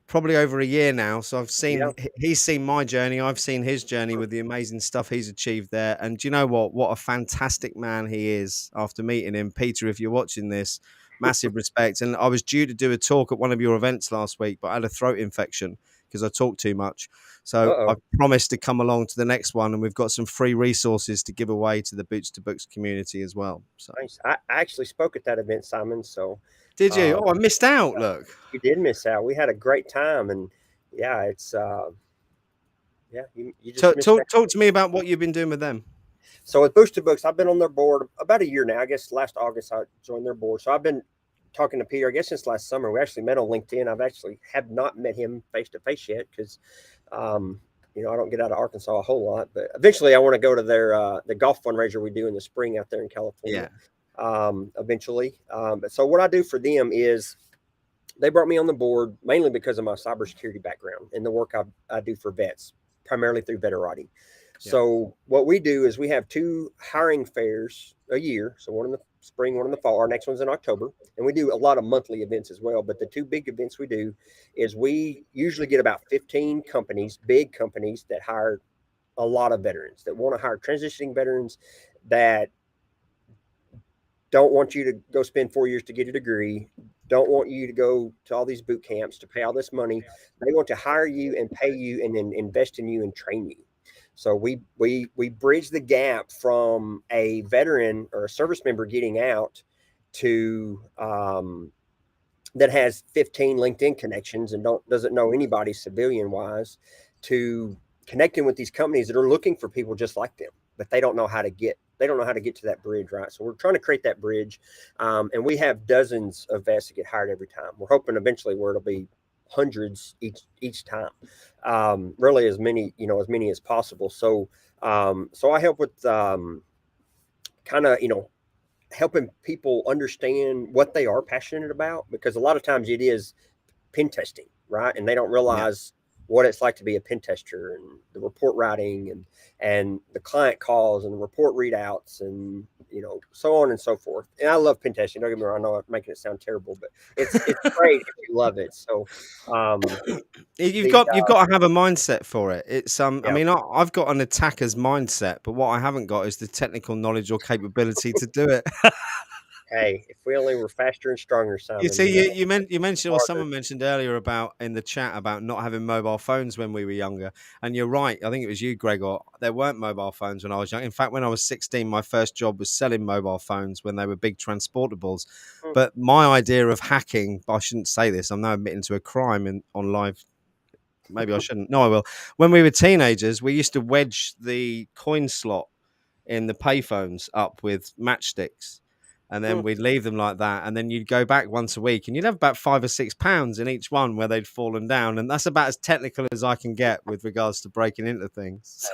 probably over a year now. So yeah, he's seen my journey. I've seen his journey with the amazing stuff he's achieved there. And do you know what? What a fantastic man he is after meeting him. Peter, if you're watching this, massive respect. And I was due to do a talk at one of your events last week, but I had a throat infection because I talked too much. So I uh-oh. promised to come along to the next one, and we've got some free resources to give away to the Boots to Books community as well. So Nice. I actually spoke at that event, Simon. So did you? uh, Oh, I missed out. Look. you did miss out. We had a great time, and yeah, it's yeah, you just missed out. Talk to me about what you've been doing with them. So with Boost to Books, I've been on their board about a year now. I guess last August I joined their board. So I've been talking to Peter, I guess, since last summer. We actually met on LinkedIn. I've actually have not met him face to face yet, because um, I don't get out of Arkansas a whole lot. But eventually, I want to go to their the golf fundraiser we do in the spring out there in California. Yeah. Eventually, but so what I do for them is they brought me on the board mainly because of my cybersecurity background and the work I do for vets, primarily through Veterati. Yeah. So what we do is we have two hiring fairs a year. So one in the spring, one in the fall. Our next one's in October. And we do a lot of monthly events as well. But the two big events we do is we usually get about 15 companies, big companies, that hire a lot of veterans, that want to hire transitioning veterans, that don't want you to go spend 4 years to get a degree, don't want you to go to all these boot camps to pay all this money. They want to hire you and pay you and then invest in you and train you. So we bridge the gap from a veteran or a service member getting out to that has 15 LinkedIn connections and doesn't know anybody civilian wise, to connecting with these companies that are looking for people just like them, but they don't know how to get to that bridge, right? So we're trying to create that bridge, and we have dozens of vets that get hired every time. We're hoping eventually where it'll be hundreds each time, really as many as possible. So so I help with kind of helping people understand what they are passionate about, because a lot of times it is pen testing, right? And they don't Yeah. realize what it's like to be a pen tester, and the report writing, and the client calls and the report readouts, and so on and so forth. And I love pen testing. Don't get me wrong. I know I'm making it sound terrible, but it's great if you love it. So You've the got to have a mindset for it. It's I yeah. mean, I've got an attacker's mindset, but what I haven't got is the technical knowledge or capability to do it. Hey, if we only were faster and stronger, You Simon, see, you mentioned, or smarter. someone mentioned earlier about in the chat about not having mobile phones when we were younger, and you're right. I think it was you, Gregor. There weren't mobile phones when I was young. In fact, when I was 16, my first job was selling mobile phones when they were big transportables. Mm, But my idea of hacking, I shouldn't say this. I'm now admitting to a crime on live. Maybe I shouldn't. No, I will. When we were teenagers, we used to wedge the coin slot in the payphones up with matchsticks. And then mm. we'd leave them like that. And then you'd go back once a week and you'd have about £5 or £6 in each one where they'd fallen down. And that's about as technical as I can get with regards to breaking into things.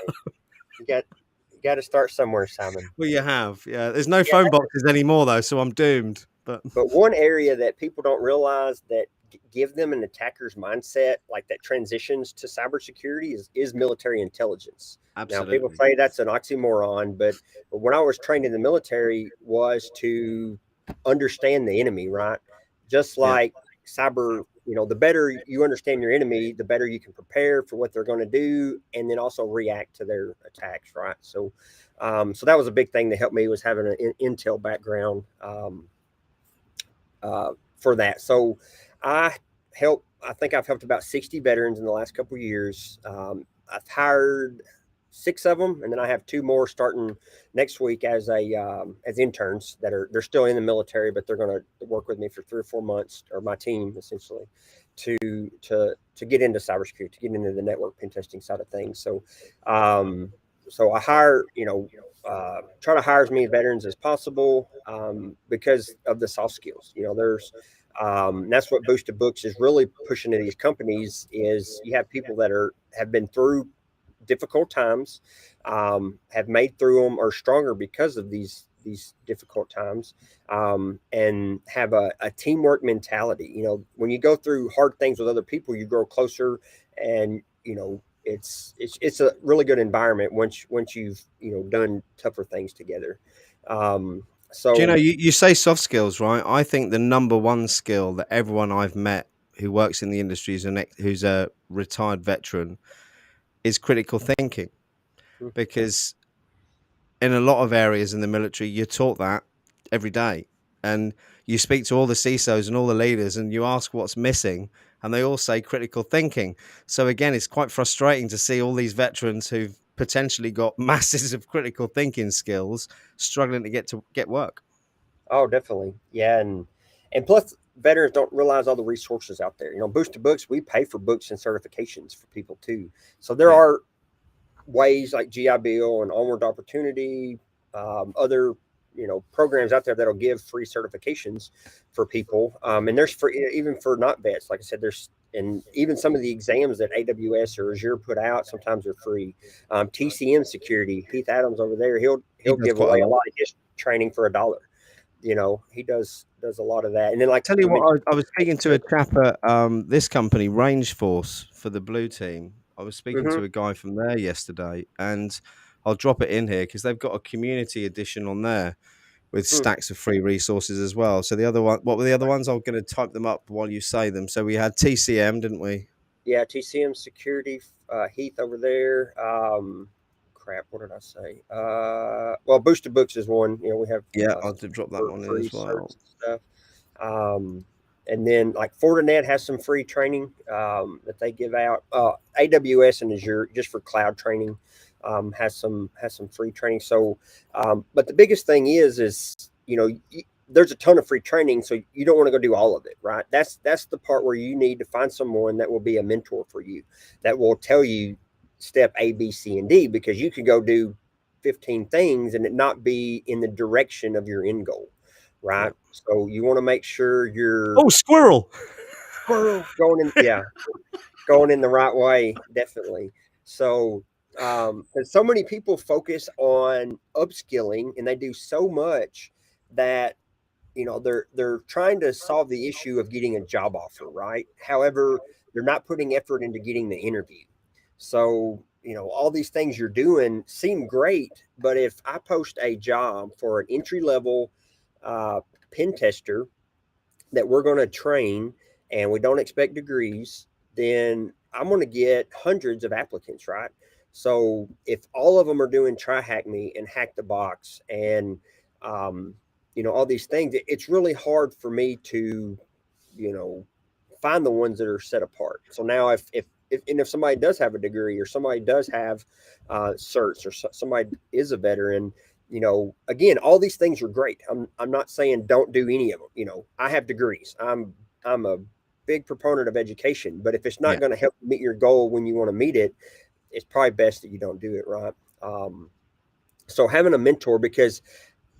Hey, you got to start somewhere, Simon. Well, you have. Yeah. There's no Yeah, phone boxes anymore, though. So I'm doomed. But but one area that people don't realize that give them an attacker's mindset, like that transitions to cybersecurity, is military intelligence. Now, people absolutely. say that's an oxymoron, but when I was trained in the military, was to understand the enemy, right? Just Yeah. like cyber, the better you understand your enemy, the better you can prepare for what they're going to do, and then also react to their attacks, right? So that was a big thing that helped me, was having an intel background. For that. So I I think I've helped about 60 veterans in the last couple of years. I've hired 6 of them, and then I have 2 more starting next week as interns they're still in the military, but they're going to work with me for 3 or 4 months, or my team essentially, to to get into cybersecurity, to get into the network pen testing side of things. So I hire, try to hire as many veterans as possible, because of the soft skills. That's what Boosted Books is really pushing to these companies, is you have people that have been through difficult times, have made through them, are stronger because of these difficult times, and have a teamwork mentality. When you go through hard things with other people, you grow closer, and it's a really good environment once you've done tougher things together. Um, Do you know, so you say soft skills, right? I think the number one skill that everyone I've met who works in the industry who's a retired veteran is critical thinking, because in a lot of areas in the military, you're taught that every day. And you speak to all the CISOs and all the leaders and you ask what's missing, and they all say critical thinking. So again, it's quite frustrating to see all these veterans who've potentially got masses of critical thinking skills struggling to get work. Oh, definitely. Yeah, and plus veterans don't realize all the resources out there. Boosted Books, we pay for books and certifications for people too. So there Yeah. are ways like GI Bill and Onward Opportunity, other programs out there that'll give free certifications for people. And there's free, even for not vets. Like I said, there's, and even some of the exams that AWS or Azure put out, sometimes are free. TCM Security, Heath Adams over there, He he'll does give quite a away a lot. lot of his training for $1. He does a lot of that. And then, like Tell you you mentioned, what, I was speaking to a chap at this company, Range Force, for the blue team. I was speaking mm-hmm, to a guy from there yesterday, and I'll drop it in here because they've got a community edition on there with hmm. stacks of free resources as well. So the other one, what were the other ones? I'm going to type them up while you say them. So we had TCM, didn't we? Yeah, TCM Security, Heath over there. Crap, what did I say? Well, Boosted Books is one. We have Yeah, I'll drop that for one in free as certs well. and stuff. And then like Fortinet has some free training that they give out. AWS and Azure, just for cloud training, has some free training. So, but the biggest thing is there's a ton of free training, so you don't want to go do all of it, right? That's the part where you need to find someone that will be a mentor for you, that will tell you step A, B, C, and D, because you could go do 15 things and it not be in the direction of your end goal, Yeah. right? So you want to make sure you're Oh, squirrel. going in, yeah, going in the right way, definitely. So, because so many people focus on upskilling and they do so much that they're trying to solve the issue of getting a job offer, right? However, they're not putting effort into getting the interview. So, all these things you're doing seem great, but if I post a job for an entry level uh, pen tester that we're going to train and we don't expect degrees, then I'm going to get hundreds of applicants, right? So if all of them are doing try hack me and hack the box and um, all these things, it's really hard for me to you know find the ones that are set apart. So now if somebody does have a degree or somebody does have certs or somebody is a veteran, again, all these things are great. I'm not saying don't do any of them. I have degrees. I'm a big proponent of education, but if it's not Yeah. going to help meet your goal when you want to meet it, it's probably best that you don't do it, right? So having a mentor, because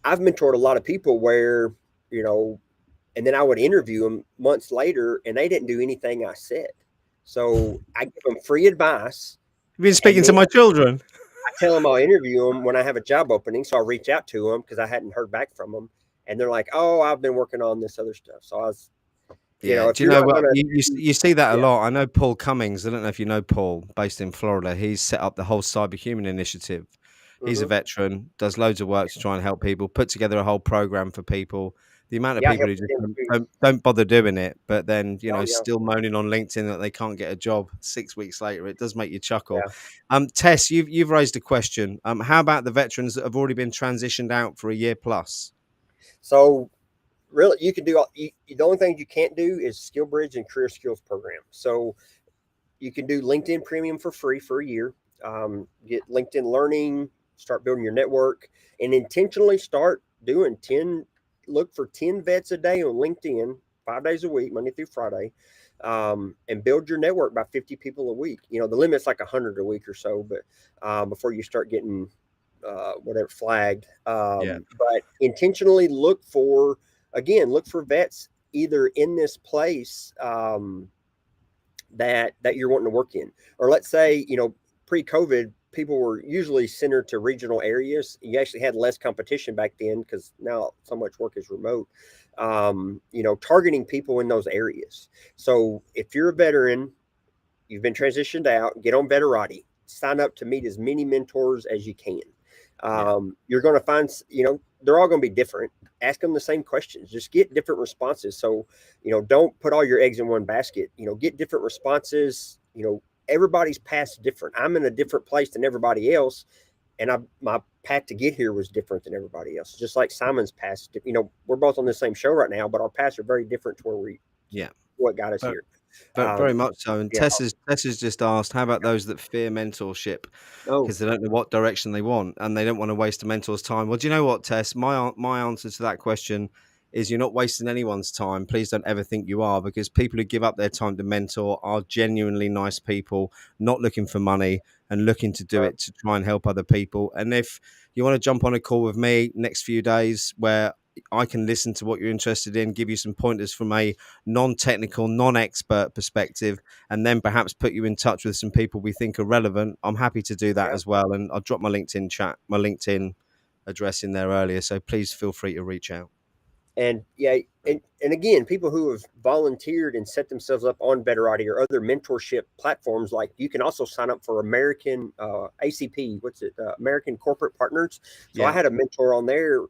I've mentored a lot of people where, and then I would interview them months later and they didn't do anything I said. So I give them free advice. You've been And speaking then to my children. I tell them I'll interview them when I have a job opening. So I'll reach out to them because I hadn't heard back from them. And they're like, oh, I've been working on this other stuff. So I was, Yeah. if Do you you're know not what? going You see that a yeah. lot. I know Paul Cummings. I don't know if you know Paul, based in Florida. He's set up the whole Cyberhuman initiative. He's a Mm-hmm. veteran, does loads of work to try and help people, put together a whole program for people. The amount of Yeah. I people help who just them too. don't bother doing it, but then, Oh, yeah. still moaning on LinkedIn that they can't get a job 6 weeks later. It does make you chuckle. Yeah. Tess, you've raised a question. How about the veterans that have already been transitioned out for a year plus? So really, you can do the only thing you can't do is skill bridge and career skills program. So you can do LinkedIn Premium for free for a year. Get LinkedIn Learning, start building your network, and intentionally start doing 10. Look for 10 vets a day on LinkedIn, 5 days a week, Monday through Friday, and build your network by 50 people a week. The limit's like 100 a week or so, but before you start getting whatever flagged. Yeah. But intentionally look for vets either in this place. That you're wanting to work in. Or let's say, pre-COVID, people were usually centered to regional areas. You actually had less competition back then because now so much work is remote. Targeting people in those areas. So if you're a veteran, you've been transitioned out, get on Veterati, sign up to meet as many mentors as you can. Yeah. You're going to find, they're all going to be different. Ask them the same questions. Just get different responses. So, don't put all your eggs in one basket. Get different responses. Everybody's path's different. I'm in a different place than everybody else, and my path to get here was different than everybody else. Just like Simon's path. We're both on the same show right now, but our paths are very different to Yeah. what got us But here. But very much so. And Yeah. Tessa's just asked, how about those that fear mentorship Oh, because they don't know what direction they want and they don't want to waste a mentor's time? Well, do you know what, Tess? My answer to that question is you're not wasting anyone's time. Please don't ever think you are, because people who give up their time to mentor are genuinely nice people, not looking for money and looking to do uh, it to try and help other people. And if you want to jump on a call with me next few days where I can listen to what you're interested in, give you some pointers from a non-technical, non-expert perspective, and then perhaps put you in touch with some people we think are relevant, I'm happy to do that yeah. as well. And I'll drop my LinkedIn address in there earlier. So please feel free to reach out. And yeah, and again, people who have volunteered and set themselves up on Betterati or other mentorship platforms, like you can also sign up for American ACP, American Corporate Partners. So I Yeah. had a mentor on there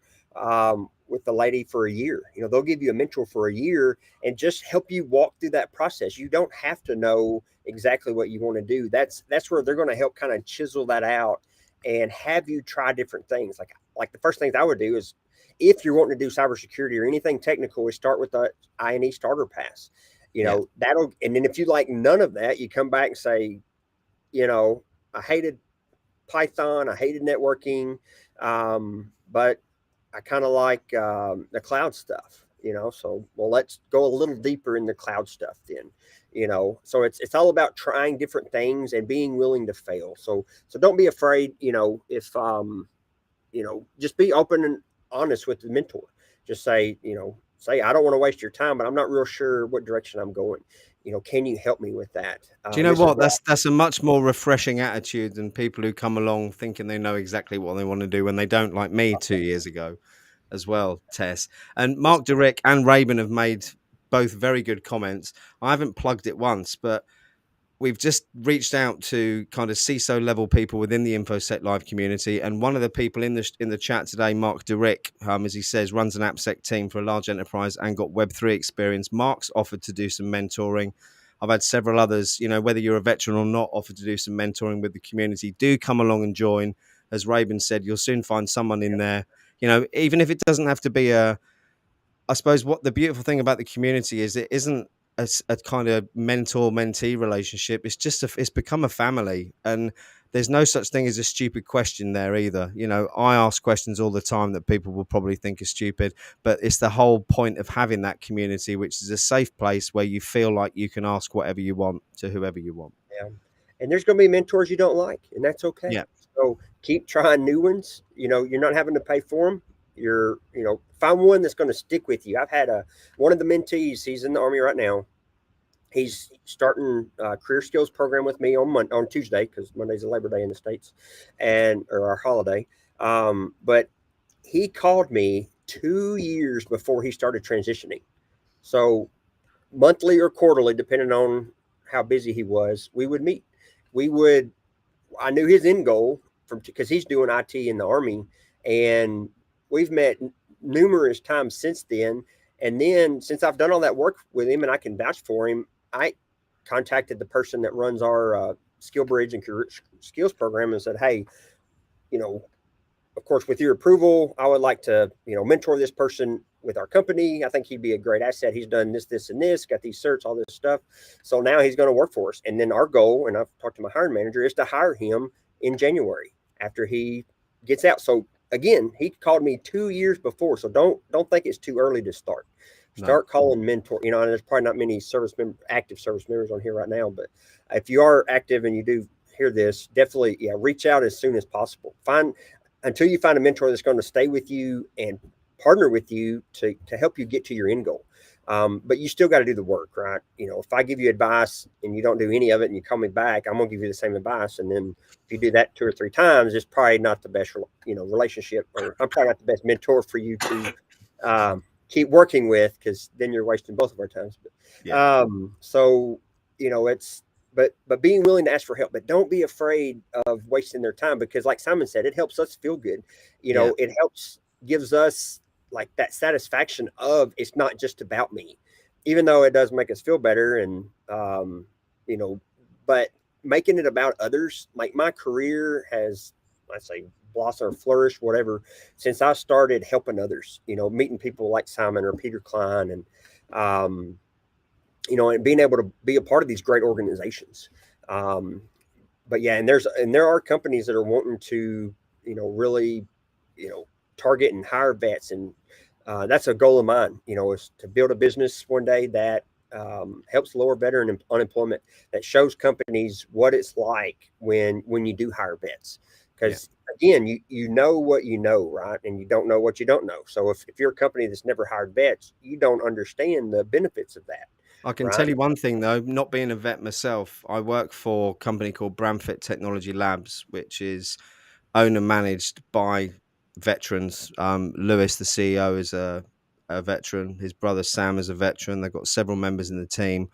with the lady for a year. They'll give you a mentor for a year and just help you walk through that process. You don't have to know exactly what you want to do. That's where they're going to help kind of chisel that out and have you try different things. Like the first things I would do is, if you're wanting to do cybersecurity or anything technical, we start with the INE starter pass. Yeah. And then if you like none of that, you come back and say, I hated Python, I hated networking, but I kind of like the cloud stuff. So well, let's go a little deeper in the cloud stuff then. So it's all about trying different things and being willing to fail. So don't be afraid. If just be open and honest with the mentor. Just say, I don't want to waste your time, but I'm not real sure what direction I'm going. Can you help me with that? Do you know This is what? what. That's a much more refreshing attitude than people who come along thinking they know exactly what they want to do when they don't, like me 2 years ago. as well, Tess. And Mark Durick and Raven have made both very good comments. I haven't plugged it once, but we've just reached out to kind of CISO level people within the InfoSec Live community, and one of the people in the chat today, Mark Durick, as he says, runs an AppSec team for a large enterprise and got Web3 experience. Mark's offered to do some mentoring. I've had several others, whether you're a veteran or not, offered to do some mentoring with the community. Do come along and join. As Raven said, you'll soon find someone in there. Even if it doesn't have to be I suppose what the beautiful thing about the community is it isn't a kind of mentor-mentee relationship. It's become a family, and there's no such thing as a stupid question there either. I ask questions all the time that people will probably think are stupid, but it's the whole point of having that community, which is a safe place where you feel like you can ask whatever you want to whoever you want. Yeah. And there's going to be mentors you don't like, and that's okay. Yeah. So keep trying new ones. You're not having to pay for them. Find one that's going to stick with you. I've had one of the mentees, he's in the Army right now. He's starting a career skills program with me on Tuesday, because Monday's a Labor Day in the States or our holiday. But he called me 2 years before he started transitioning. So monthly or quarterly, depending on how busy he was, we would meet. I knew his end goal because he's doing IT in the Army, and we've met numerous times since then. And then since I've done all that work with him and I can vouch for him, I contacted the person that runs our Skill Bridge and Career Skills program and said, hey, of course, with your approval, I would like to, mentor this person with our company. I think he'd be a great asset. He's done this, this, and this, got these certs, all this stuff. So now he's going to work for us. And then our goal, and I've talked to my hiring manager, is to hire him in January after he gets out. So again, he called me 2 years before. So don't think it's too early to start. Start calling mentor. And there's probably not many active service members on here right now, but if you are active and you do hear this, definitely, reach out as soon as possible. Until you find a mentor that's going to stay with you and partner with you to help you get to your end goal. But you still got to do the work, right? If I give you advice and you don't do any of it and you call me back, I'm going to give you the same advice. And then if you do that 2 or 3 times, it's probably not the best, relationship, or I'm probably not the best mentor for you to keep working with, because then you're wasting both of our times. But, but being willing to ask for help, but don't be afraid of wasting their time, because like Simon said, it helps us feel good. It gives us like that satisfaction of, it's not just about me, even though it does make us feel better. And, but making it about others, like my career has, let's say, blossom or flourish, whatever, since I started helping others, meeting people like Simon or Peter Klein, and, and being able to be a part of these great organizations. But yeah, and there are companies that are wanting to, really, target and hire vets. And that's a goal of mine, is to build a business one day that helps lower veteran unemployment, that shows companies what it's like when you do hire vets. Because again, you know what you know, right? And you don't know what you don't know. So if you're a company that's never hired vets, you don't understand the benefits of that. I can tell you one thing, though, not being a vet myself, I work for a company called Bramfit Technology Labs, which is owned and managed by veterans. Lewis, the CEO, is a veteran. His brother Sam is a veteran. They've got several members in the team.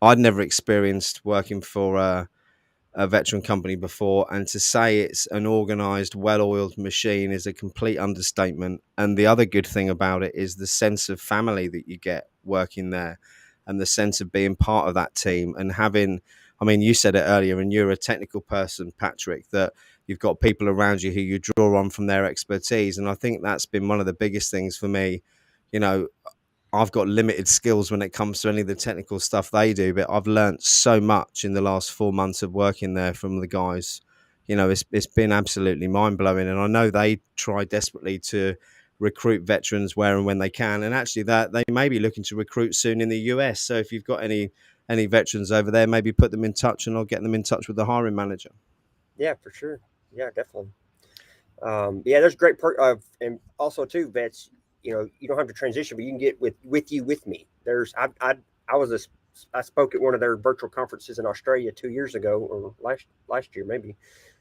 I'd never experienced working for a veteran company before, and to say it's an organized, well-oiled machine is a complete understatement. And the other good thing about it is the sense of family that you get working there, and the sense of being part of that team, and having, you said it earlier, and you're a technical person, Patrick, that you've got people around you who you draw on from their expertise. And I think that's been one of the biggest things for me. I've got limited skills when it comes to any of the technical stuff they do, but I've learned so much in the last 4 months of working there from the guys. It's been absolutely mind blowing. And I know they try desperately to recruit veterans where and when they can. And actually that they may be looking to recruit soon in the US. So if you've got any veterans over there, maybe put them in touch, and I'll get them in touch with the hiring manager. Yeah, for sure. Yeah, definitely. There's great and also too, vets, you don't have to transition, but you can get with me. I spoke at one of their virtual conferences in Australia 2 years ago, or last year, maybe.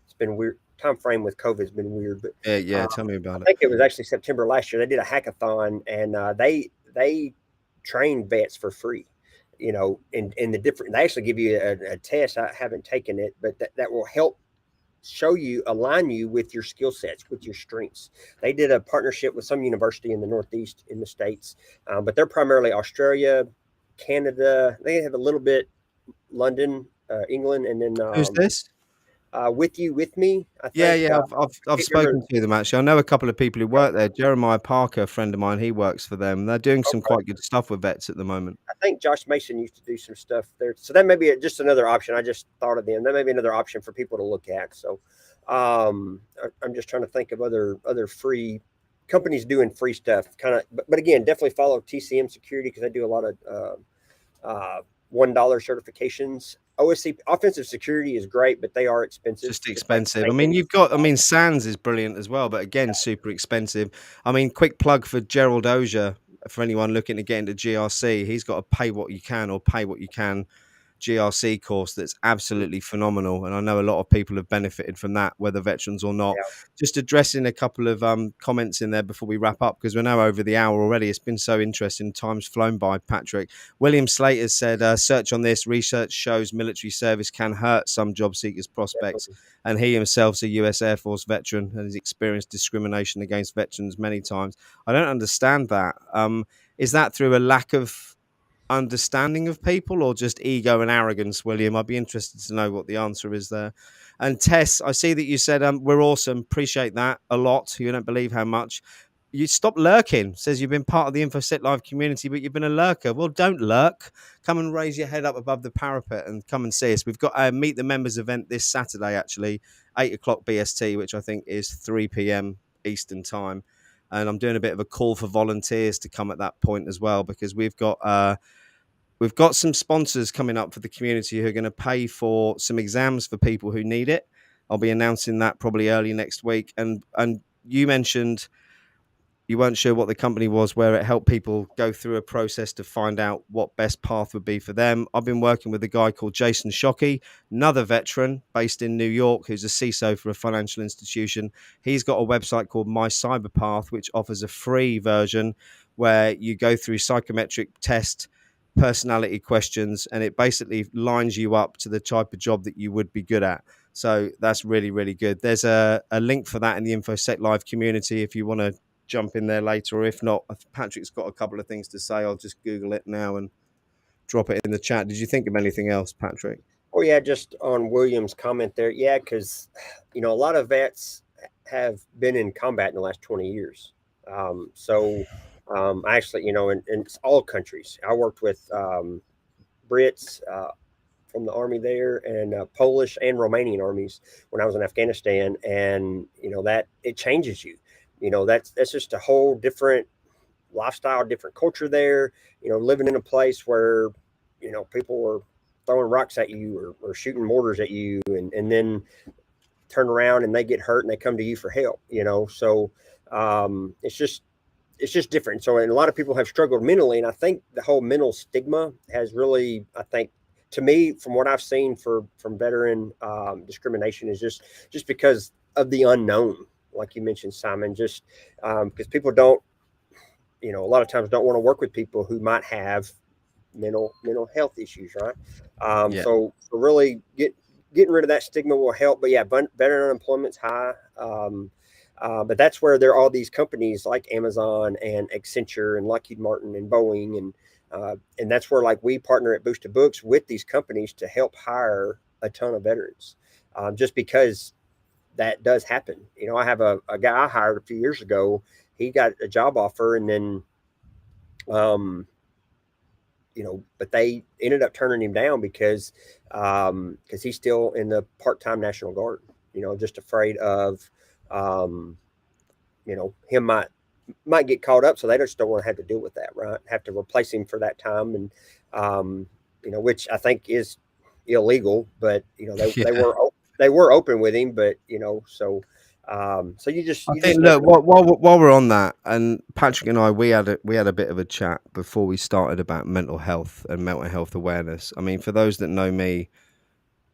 It's been weird. time frame with COVID has been weird, but Yeah, tell me I about it. think it was actually September last year. They did a hackathon, and they train vets for free. In the different. They actually give you a test. I haven't taken it, but that will help align you with your skill sets, with your strengths. They did a partnership with some university in the Northeast in the States, but they're primarily Australia, Canada. They have a little bit London, England, and then Who's this? with me. I Yeah, think yeah, I've can't remember. spoken to them actually. I know a couple of people who Okay, work there. Jeremiah Parker, a friend of mine, he works for them. They're doing some okay. quite good stuff with vets at the moment. I think Josh Mason used to do some stuff there, so that may be just another option. I just thought of them. That may be another option for people to look at. So, I'm just trying to think of other free companies doing free stuff. Kind of, but again, definitely follow TCM Security because I do a lot of $1 certifications. OSC offensive security is great, but they are expensive, Just just like expensive. I mean, maintenance. Sands is brilliant as well, but again, super expensive. I mean, quick plug for Gerald Ozier for anyone looking to get into GRC. He's got to pay what you can or pay what you can GRC course that's absolutely phenomenal. And I know a lot of people have benefited from that, whether veterans or not. Yeah, Just addressing a couple of comments in there before we wrap up, because we're now over the hour already. It's been so interesting. Time's flown by, Patrick. William Slater said, search on this. Research shows military service can hurt some job seekers' prospects. definitely. And he himself's a US Air Force veteran and has experienced discrimination against veterans many times. I don't understand that. Is that through a lack of understanding of people or just ego and arrogance, William? I'd be interested to know what the answer is there. And Tess, I see that you said we're awesome. Appreciate that a lot. You don't believe how much. You stop lurking. Says you've been part of the InfoSec Live community, but you've been a lurker. Well, don't lurk. Come and raise your head up above the parapet and come and see us. We've got a Meet the Members event this Saturday, actually, 8 o'clock BST, which I think is 3 p.m. Eastern time. And I'm doing a bit of a call for volunteers to come at that point as well, because we've got some sponsors coming up for the community who are going to pay for some exams for people who need it. I'll be announcing that probably early next week. And you mentioned you weren't sure what the company was, where it helped people go through a process to find out what best path would be for them. I've been working with a guy called Jason Shockey, another veteran based in New York, who's a CISO for a financial institution. He's got a website called My Cyber Path, which offers a free version where you go through psychometric test, personality questions, and it basically lines you up to the type of job that you would be good at. So that's really, really good. There's a link for that in the InfoSec Live community if you want to jump in there later, or if not, Patrick's got a couple of things to say. I'll just Google it now and drop it in the chat. Did you think of anything else, Patrick? Oh yeah, just on William's comment there. Yeah, because a lot of vets have been in combat in the last 20 years. Actually, in all countries. I worked with Brits from the army there, and Polish and Romanian armies when I was in Afghanistan, and that it changes you. That's just a whole different lifestyle, different culture there. Living in a place where people were throwing rocks at you or shooting mortars at you, and then turn around and they get hurt and they come to you for help. So it's just different. So, and a lot of people have struggled mentally, and I think the whole mental stigma has really, I think, to me, from what I've seen from veteran discrimination, is just because of the unknown, like you mentioned, Simon. Just because people don't, a lot of times don't want to work with people who might have mental health issues, right? Yeah. So really getting rid of that stigma will help. But yeah, veteran unemployment's high. But that's where there are all these companies like Amazon and Accenture and Lockheed Martin and Boeing, and that's where, like, we partner at Boosted Books with these companies to help hire a ton of veterans, just because that does happen. I have a guy I hired a few years ago. He got a job offer, and then, but they ended up turning him down because he's still in the part-time National Guard. Just afraid of, him might get caught up, so they just don't want to have to deal with that, right? Have to replace him for that time, and which I think is illegal. But Yeah. they were open with him, but so you I just think, never look, while we're on that, and Patrick and I, we had a bit of a chat before we started about mental health and mental health awareness. I mean, for those that know me,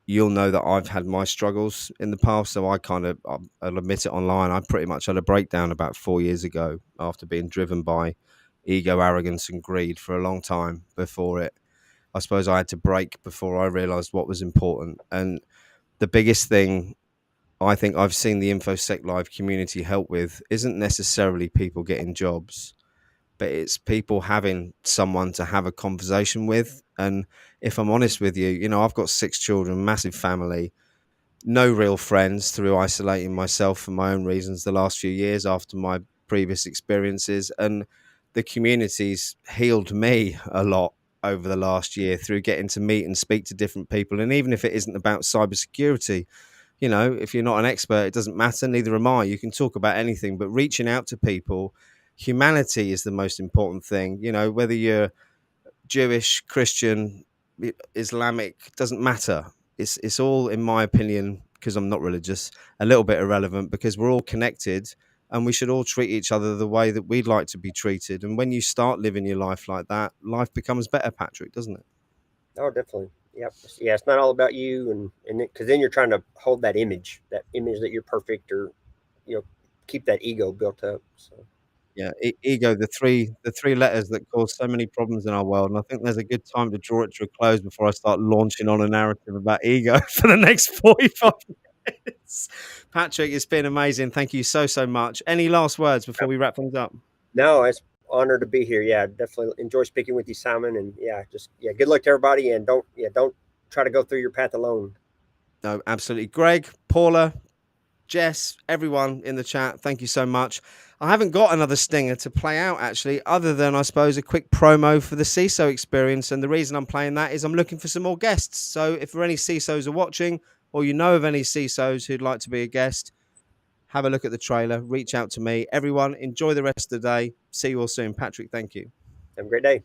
you'll know that I've had my struggles in the past. So I'll admit it online. I pretty much had a breakdown about 4 years ago after being driven by ego, arrogance, and greed for a long time before it. I suppose I had to break before I realized what was important. And the biggest thing I think I've seen the InfoSec Live community help with isn't necessarily people getting jobs, but it's people having someone to have a conversation with. And if I'm honest with you, I've got 6 children, massive family, no real friends through isolating myself for my own reasons the last few years after my previous experiences. And the community's healed me a lot over the last year through getting to meet and speak to different people. And even if it isn't about cybersecurity, if you're not an expert, it doesn't matter. Neither am I. You can talk about anything, but reaching out to people, humanity is the most important thing. Whether you're Jewish, Christian, Islamic, doesn't matter. It's all, in my opinion, because I'm not religious, a little bit irrelevant, because we're all connected and we should all treat each other the way that we'd like to be treated. And when you start living your life like that, life becomes better, Patrick, doesn't it? Oh, definitely. Yep. Yeah, it's not all about you, and because then you're trying to hold that image that you're perfect, or you know, keep that ego built up. So Yeah, ego, the three letters that cause so many problems in our world, and I think there's a good time to draw it to a close before I start launching on a narrative about ego for the next 45 minutes. Patrick, it's been amazing. Thank you so much. Any last words before we wrap things up? no, it's honored to be here. Yeah, definitely enjoy speaking with you, Simon. And yeah, just good luck to everybody. And don't try to go through your path alone. No, absolutely. Greg, Paula, Jess, everyone in the chat, thank you so much. I haven't got another stinger to play out, actually, other than, I suppose, a quick promo for the CISO experience. And the reason I'm playing that is I'm looking for some more guests. So if there are any CISOs are watching, or you know of any CISOs who'd like to be a guest, have a look at the trailer, reach out to me. Everyone, enjoy the rest of the day. See you all soon. Patrick, thank you. Have a great day.